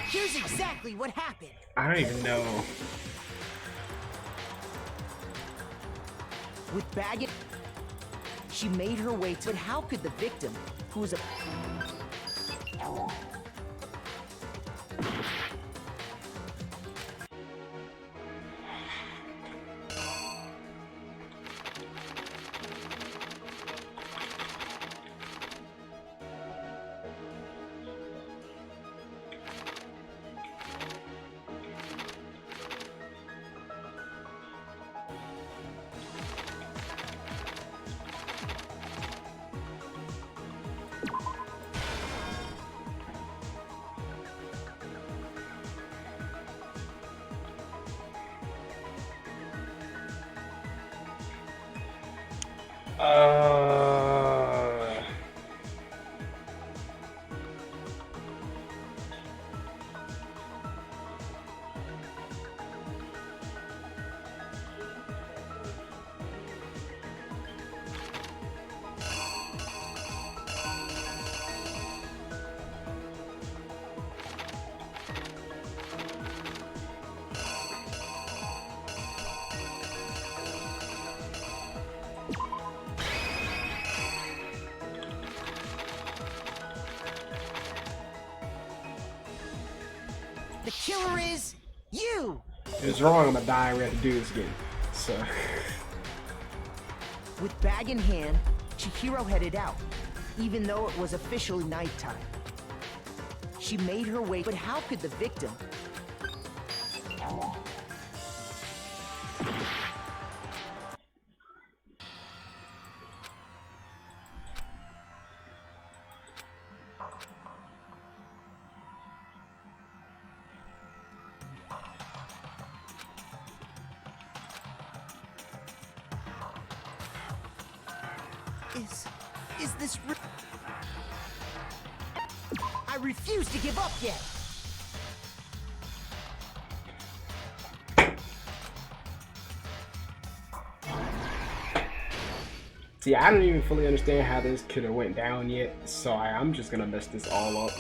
Here's exactly what happened. I don't even know. With bag in... She made her way to... But how could the victim, who was a... The killer is you! If it's wrong, I'm gonna die and we have to do this again. So. With bag in hand, Chihiro headed out, even though it was officially nighttime. She made her way, but how could the victim... Is this I refuse to give up yet! See, I don't even fully understand how this could have went down yet, so I'm just gonna mess this all up.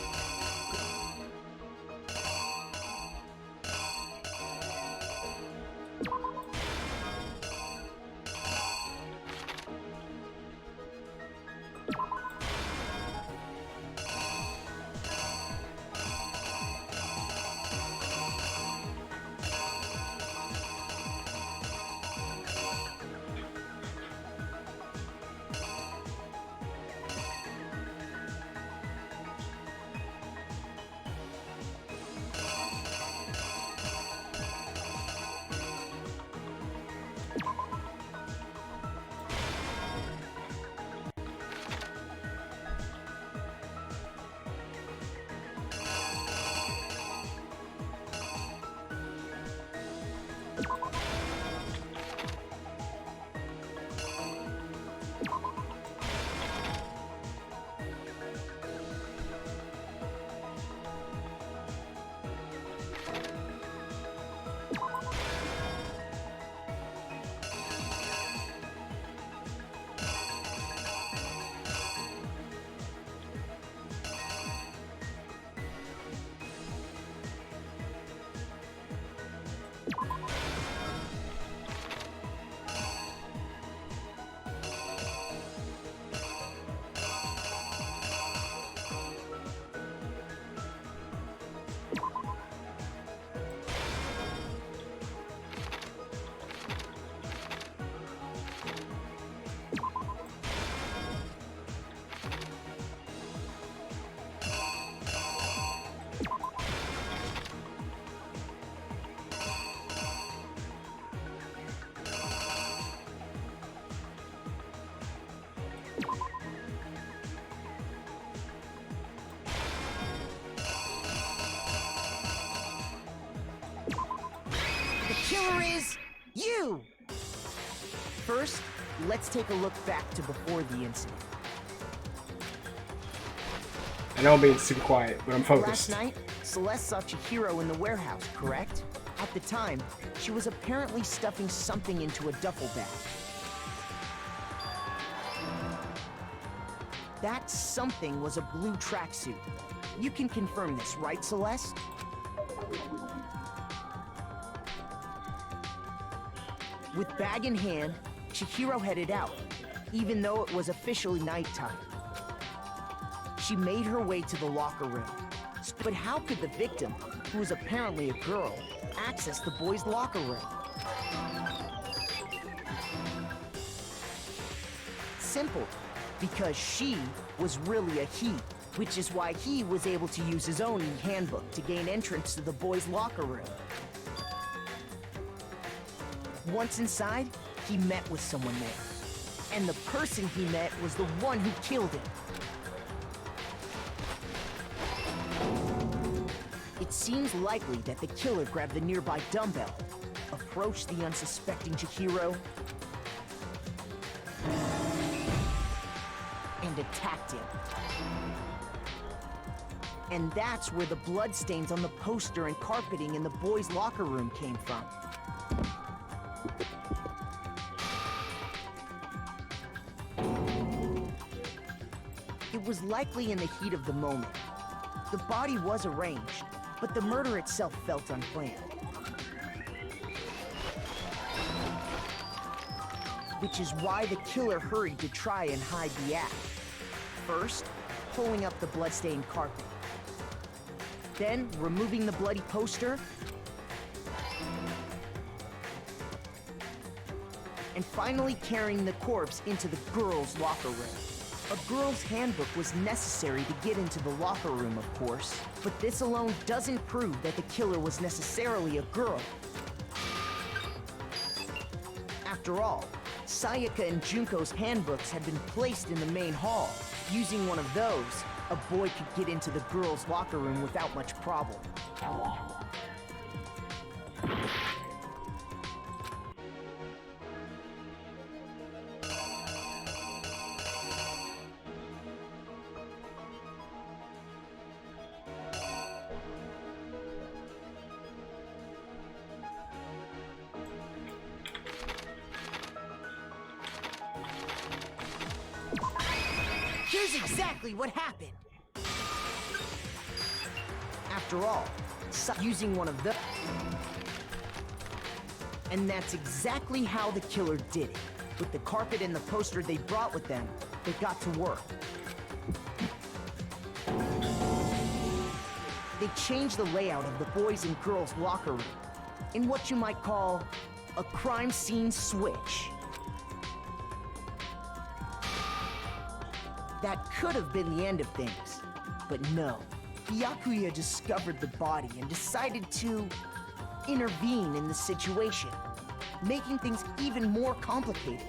Killer is you! First, let's take a look back to before the incident. I know I'm being super quiet, but I'm focused. Last night, Celeste saw Chihiro in the warehouse, correct? At the time, she was apparently stuffing something into a duffel bag. That something was a blue tracksuit. You can confirm this, right, Celeste? With bag in hand, Chihiro headed out, even though it was officially nighttime. She made her way to the locker room. But how could the victim, who was apparently a girl, access the boys' locker room? Simple, because she was really a he, which is why he was able to use his own e-handbook to gain entrance to the boys' locker room. Once inside, he met with someone there. And the person he met was the one who killed him. It seems likely that the killer grabbed the nearby dumbbell, approached the unsuspecting Chihiro, and attacked him. And that's where the bloodstains on the poster and carpeting in the boys' locker room came from. It was likely in the heat of the moment. The body was arranged, but the murder itself felt unplanned. Which is why the killer hurried to try and hide the act. First, pulling up the bloodstained carpet. Then, removing the bloody poster. And finally carrying the corpse into the girls' locker room. A girl's handbook was necessary to get into the locker room, of course, but this alone doesn't prove that the killer was necessarily a girl. After all, Sayaka and Junko's handbooks had been placed in the main hall. Using one of those, a boy could get into the girls' locker room without much problem. exactly what happened. After all, using one of the... And that's exactly how the killer did it. With the carpet and the poster they brought with them, they got to work. They changed the layout of the boys' and girls' locker room in what you might call a crime scene switch. That could have been the end of things, but no. Byakuya discovered the body and decided to intervene in the situation, making things even more complicated.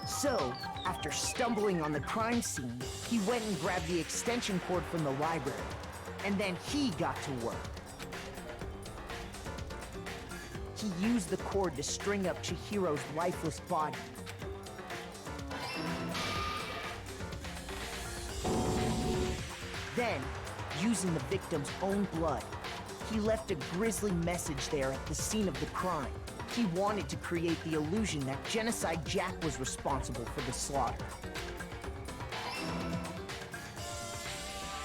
So, after stumbling on the crime scene, he went and grabbed the extension cord from the library, and then he got to work. He used the cord to string up Chihiro's lifeless body. Then, using the victim's own blood, he left a grisly message there at the scene of the crime. He wanted to create the illusion that Genocide Jack was responsible for the slaughter.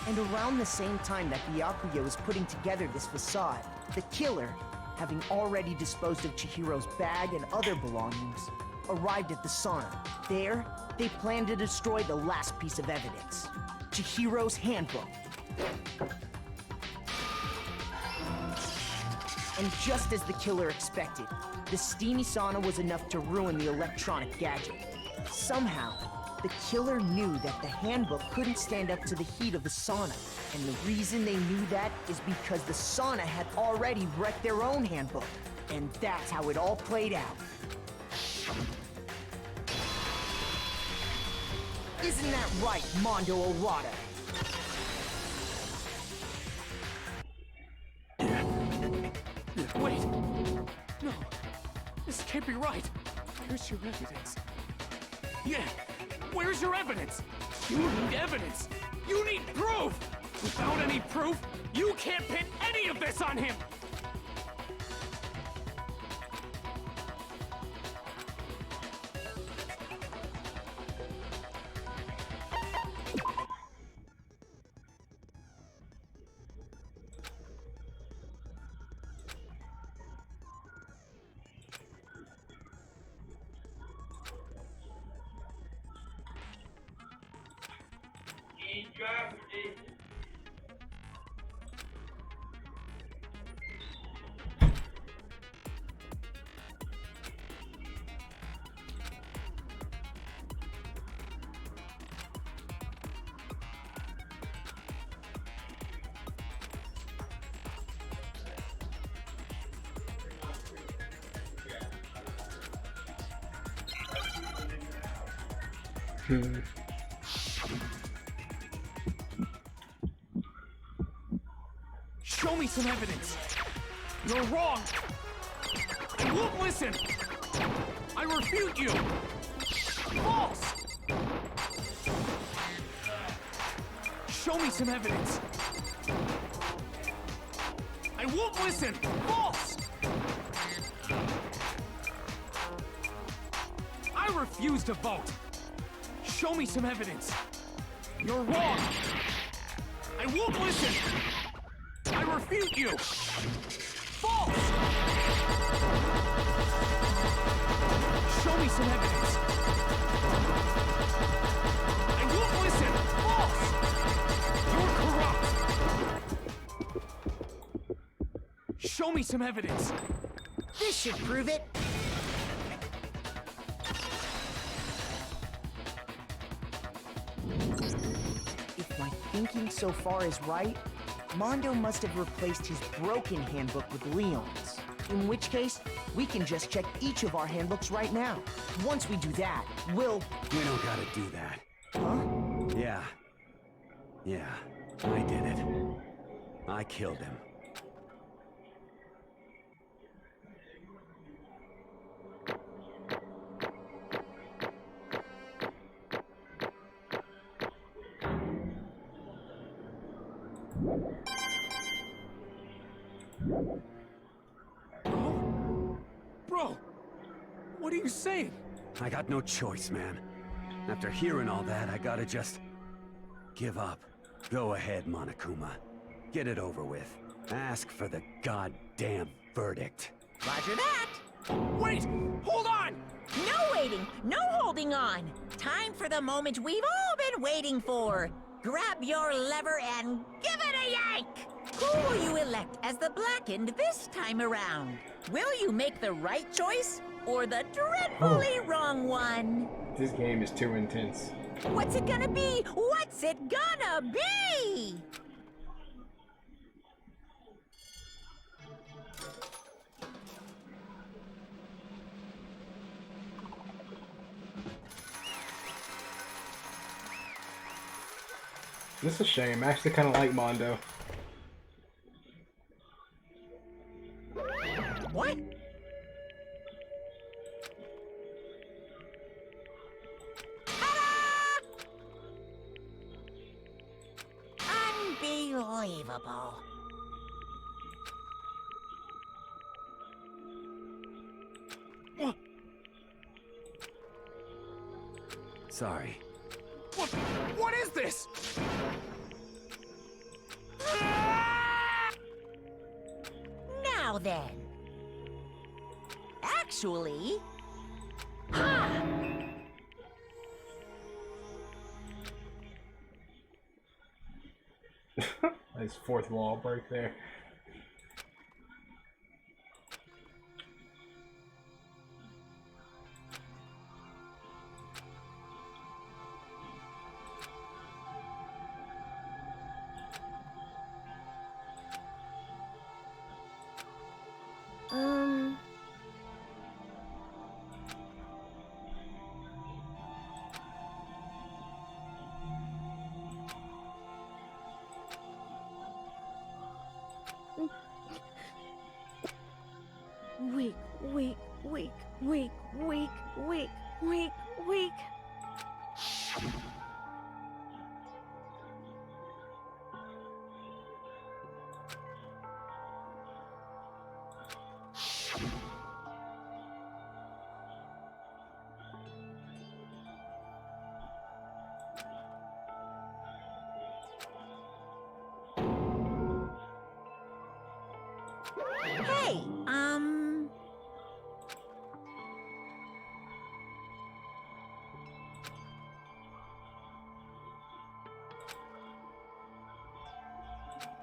And around the same time that Byakuya was putting together this facade, the killer, having already disposed of Chihiro's bag and other belongings, arrived at the sauna. There, they planned to destroy the last piece of evidence, Chihiro's handbook. And just as the killer expected, the steamy sauna was enough to ruin the electronic gadget. Somehow, the killer knew that the handbook couldn't stand up to the heat of the sauna. And the reason they knew that is because the sauna had already wrecked their own handbook. And that's how it all played out. Isn't that right, Mondo Orada? Wait! No! This can't be right! Where's your evidence? Yeah! Where's your evidence? You need evidence! You need proof! Without any proof, you can't pin any of this on him! Show me some evidence! You're wrong! I won't listen! I refute you! False! Show me some evidence! I won't listen! False! I refuse to vote! Show me some evidence! You're wrong! I won't listen! I refute you! False! Show me some evidence! I won't listen! False! You're corrupt! Show me some evidence! This should prove it! If my thinking so far is right, Mondo must have replaced his broken handbook with Leon's. In which case, we can just check each of our handbooks right now. Once we do that, we'll... We don't gotta do that. Huh? Yeah, I did it. I killed him. Bro, what are you saying? I got no choice, man. After hearing all that, I gotta just give up. Go ahead, Monokuma. Get it over with. Ask for the goddamn verdict. Roger that. Wait! Hold on! No waiting, no holding on. Time for the moment we've all been waiting for. Grab your lever and give it a yank! Who will you elect as the Blackened this time around? Will you make the right choice or the dreadfully wrong one? This game is too intense. What's it gonna be? What's it gonna be? This is a shame. I actually kind of like Mondo. What? Unbelievable. Sorry. What is this? Now then. Actually... Ha! Nice fourth wall break there. Weak. Hey,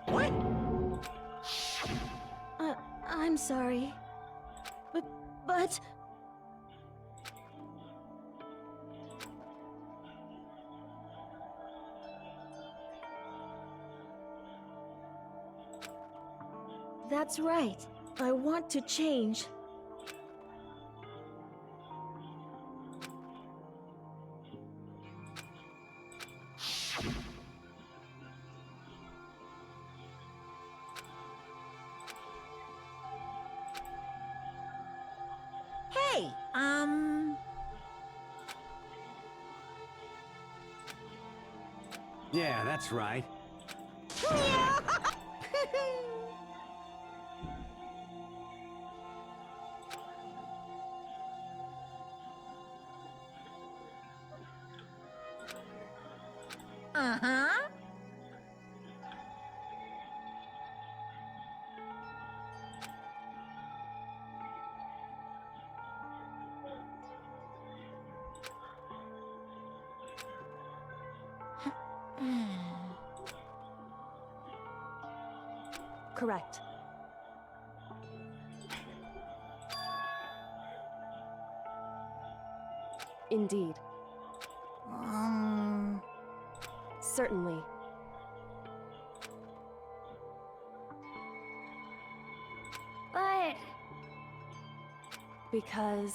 What? I'm sorry. But... That's right. I want to change. Hey, Yeah, that's right. Uh-huh. Correct. Indeed. Certainly. But... Because...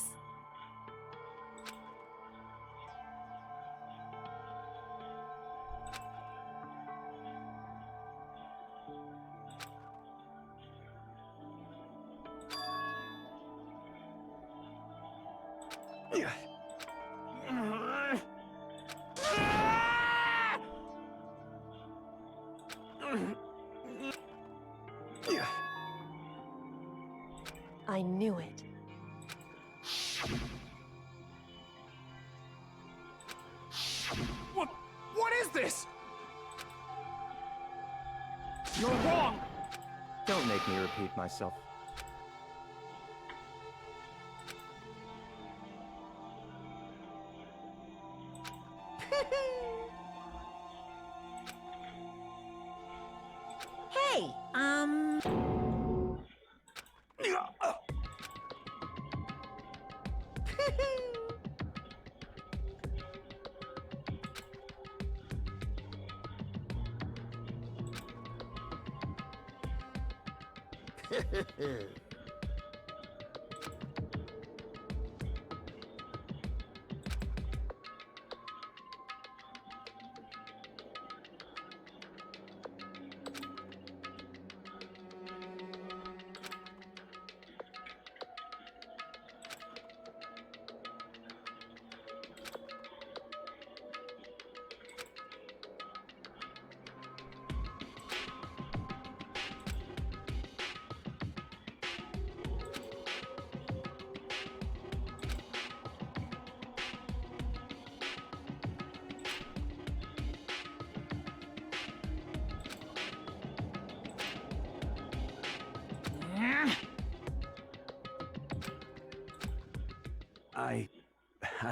I knew it. You're wrong! Don't make me repeat myself. Hey,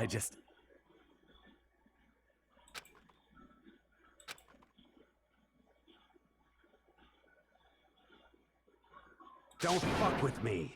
I just... Don't fuck with me!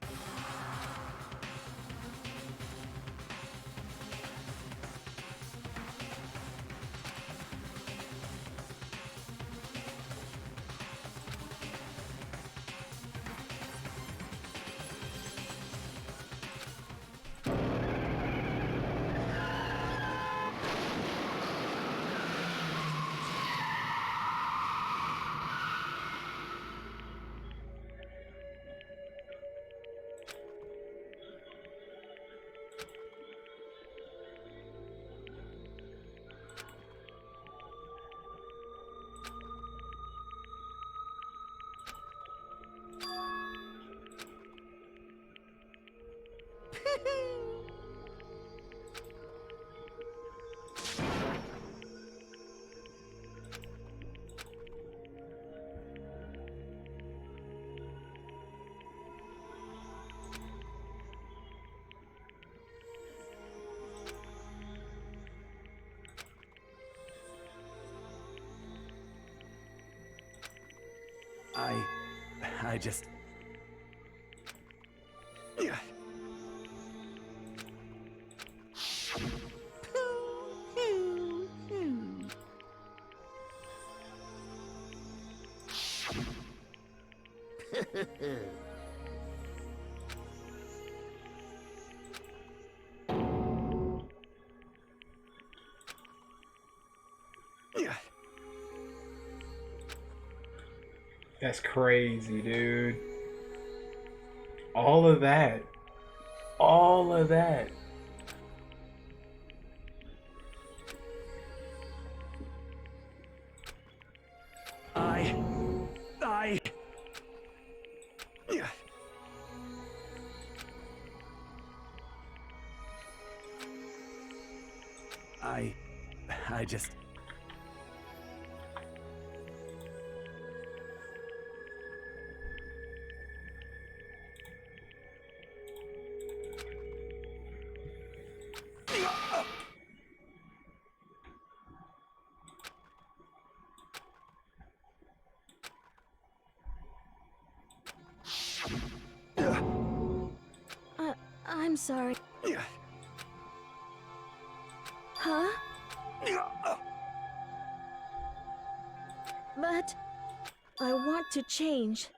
I just... That's crazy, dude. All of that. All of that. I just... I'm sorry. Huh? But I want to change.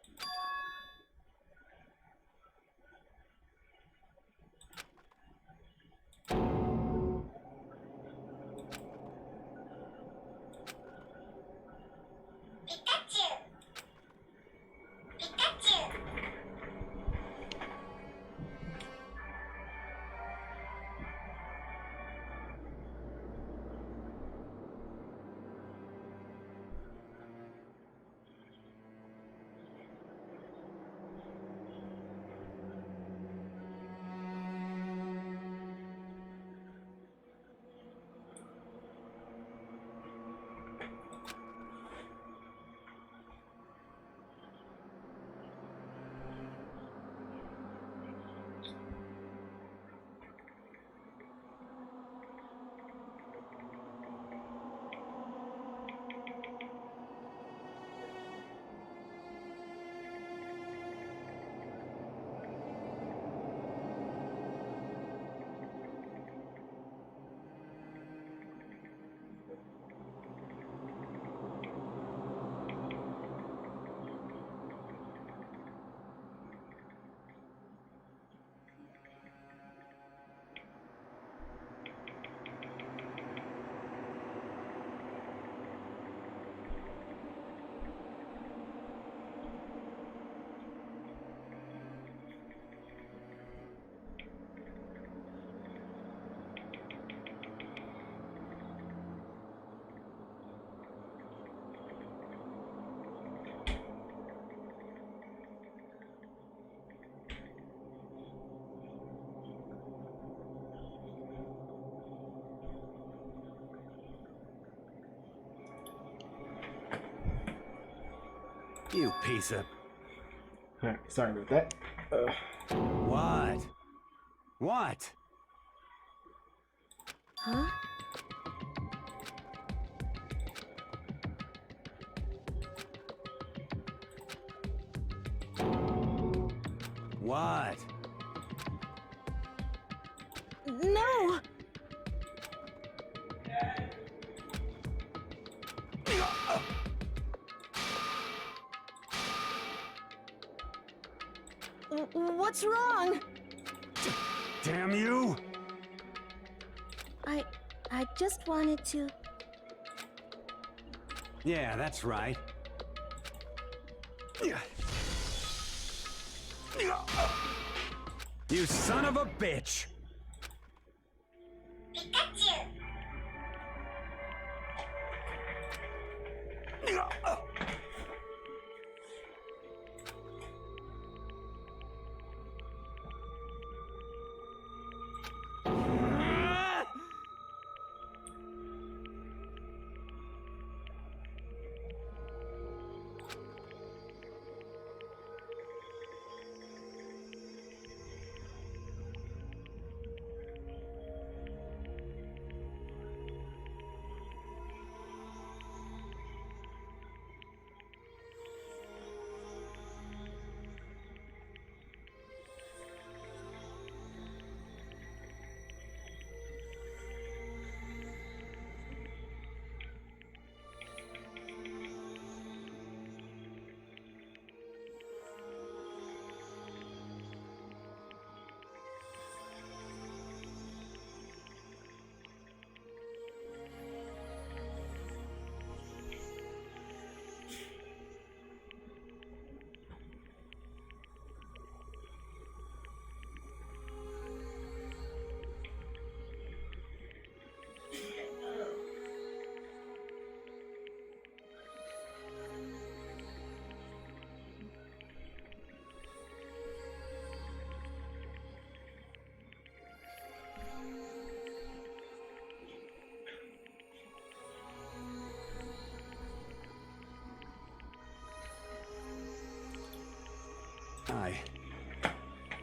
You piece of... Alright, sorry about that. What? What? Huh? What? No! What's wrong? Damn you! I just wanted to... Yeah, that's right. You son of a bitch! I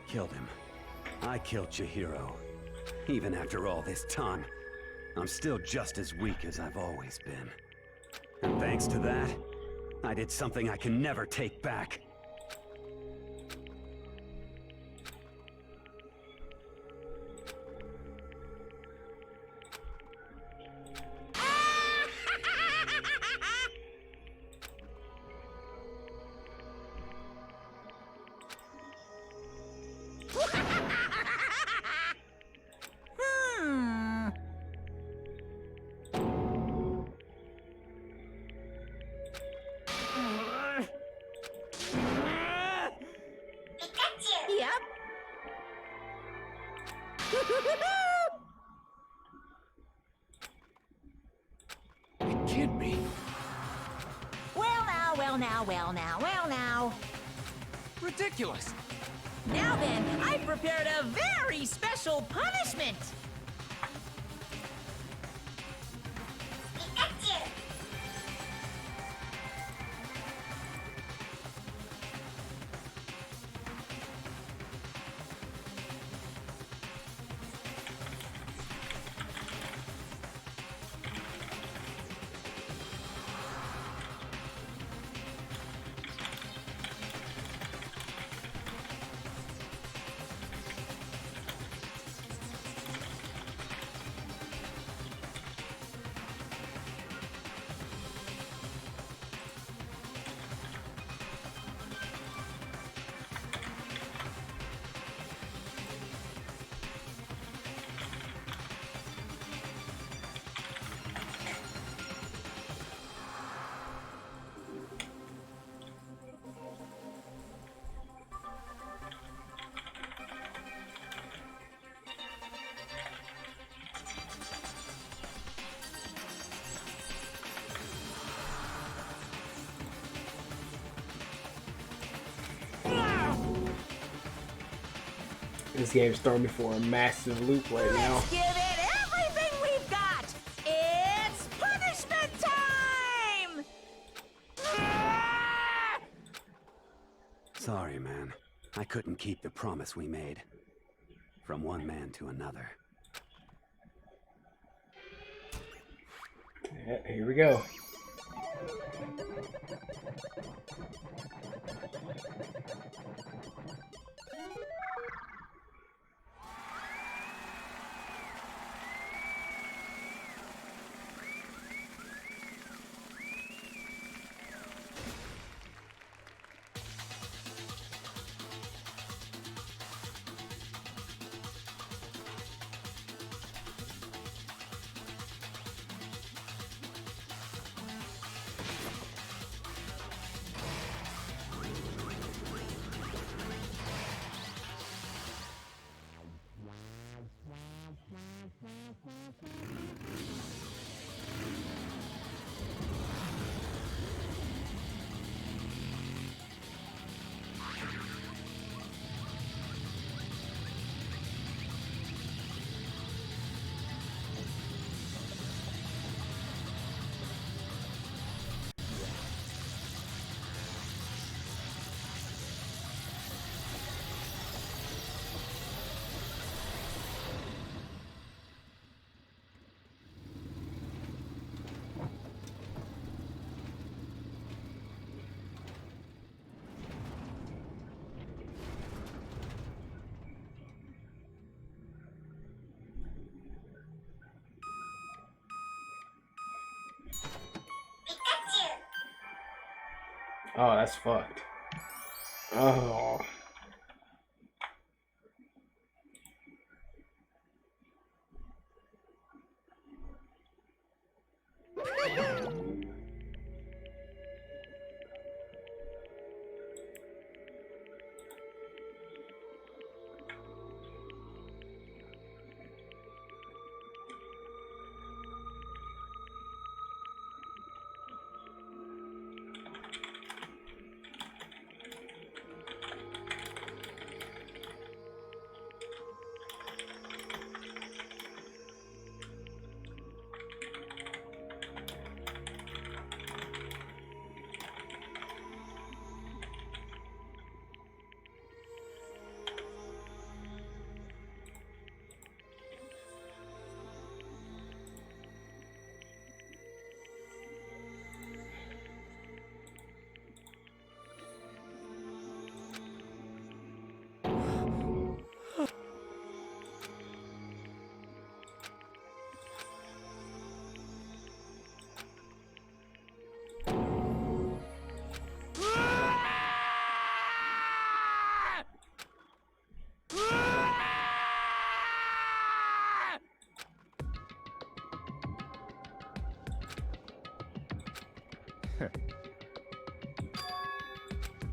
killed him. I killed Chihiro. Even after all this time, I'm still just as weak as I've always been. And thanks to that, I did something I can never take back. It can't be. Well now. Ridiculous. Now then, I prepared a very special punishment. This game's throwing me for a massive loop right now. Let's give it everything we've got! It's punishment time! Sorry, man. I couldn't keep the promise we made. From one man to another. Yeah, here we go. Oh, that's fucked. Oh.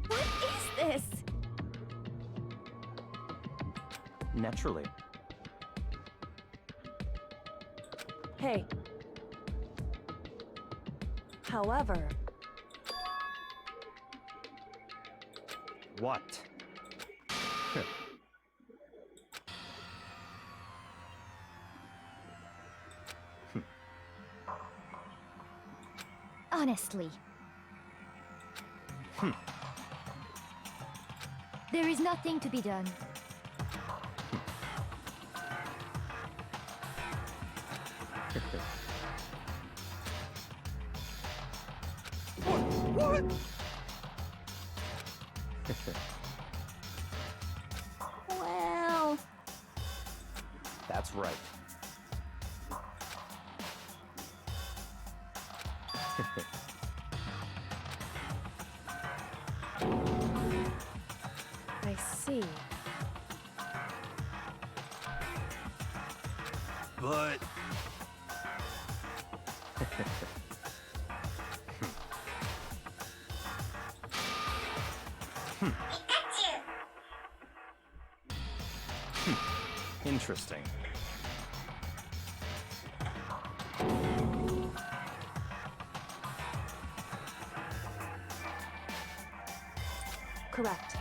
What is this? Naturally. Hey. However, What? Honestly. There is nothing to be done. What? Well... That's right. I see. But... Interesting. Correct.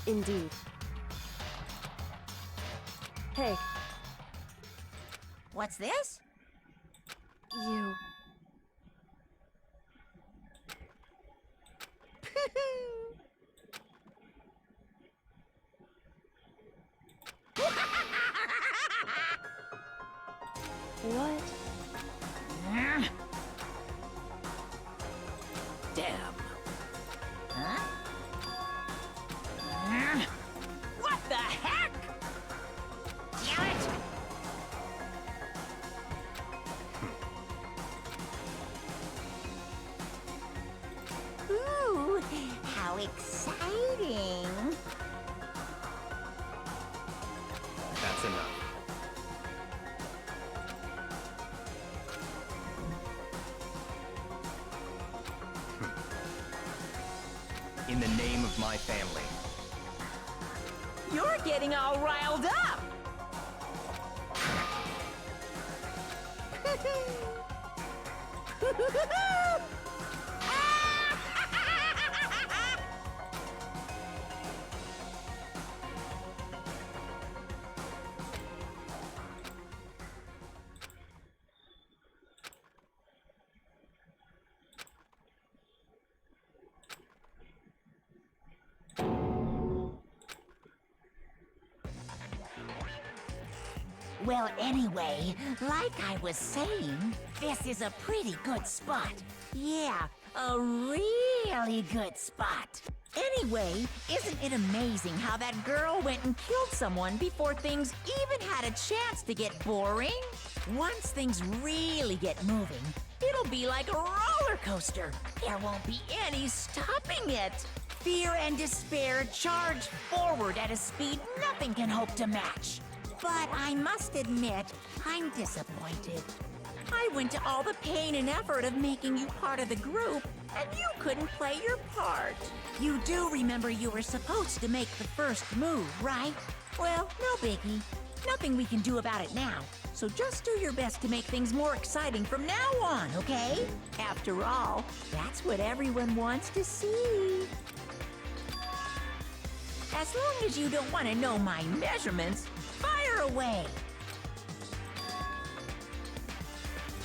Indeed. Hey, What's this? you. What? Damn. Huh? What the heck? Damn it! Ooh, how exciting! That's enough. In the name of my family. You're getting all riled up! Well, anyway, like I was saying, this is a pretty good spot. Yeah, a really good spot. Anyway, isn't it amazing how that girl went and killed someone before things even had a chance to get boring? Once things really get moving, it'll be like a roller coaster. There won't be any stopping it. Fear and despair charge forward at a speed nothing can hope to match. But I must admit, I'm disappointed. I went to all the pain and effort of making you part of the group, and you couldn't play your part. You do remember you were supposed to make the first move, right? Well, no biggie. Nothing we can do about it now. So just do your best to make things more exciting from now on, okay? After all, that's what everyone wants to see. As long as you don't want to know my measurements, fire away!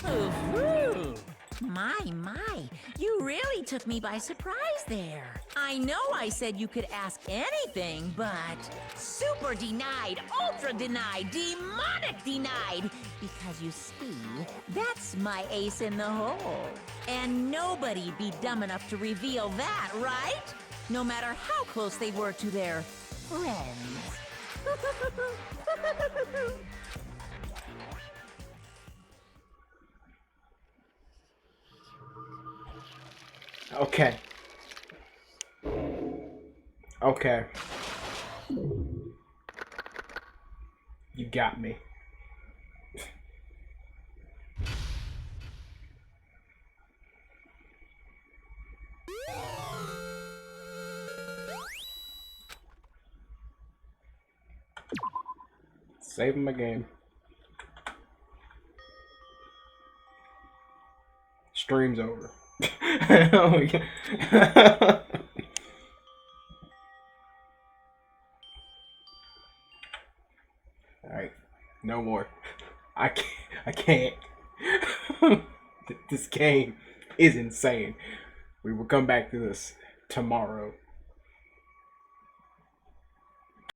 Ooh, my, you really took me by surprise there. I know I said you could ask anything, but super denied, ultra denied, demonic denied. Because you see, that's my ace in the hole. And nobody'd be dumb enough to reveal that, right? No matter how close they were to their friends. Okay. Okay. You got me. Saving my game. Stream's over. Oh my God. Alright. No more. I can't. This game is insane. We will come back to this tomorrow.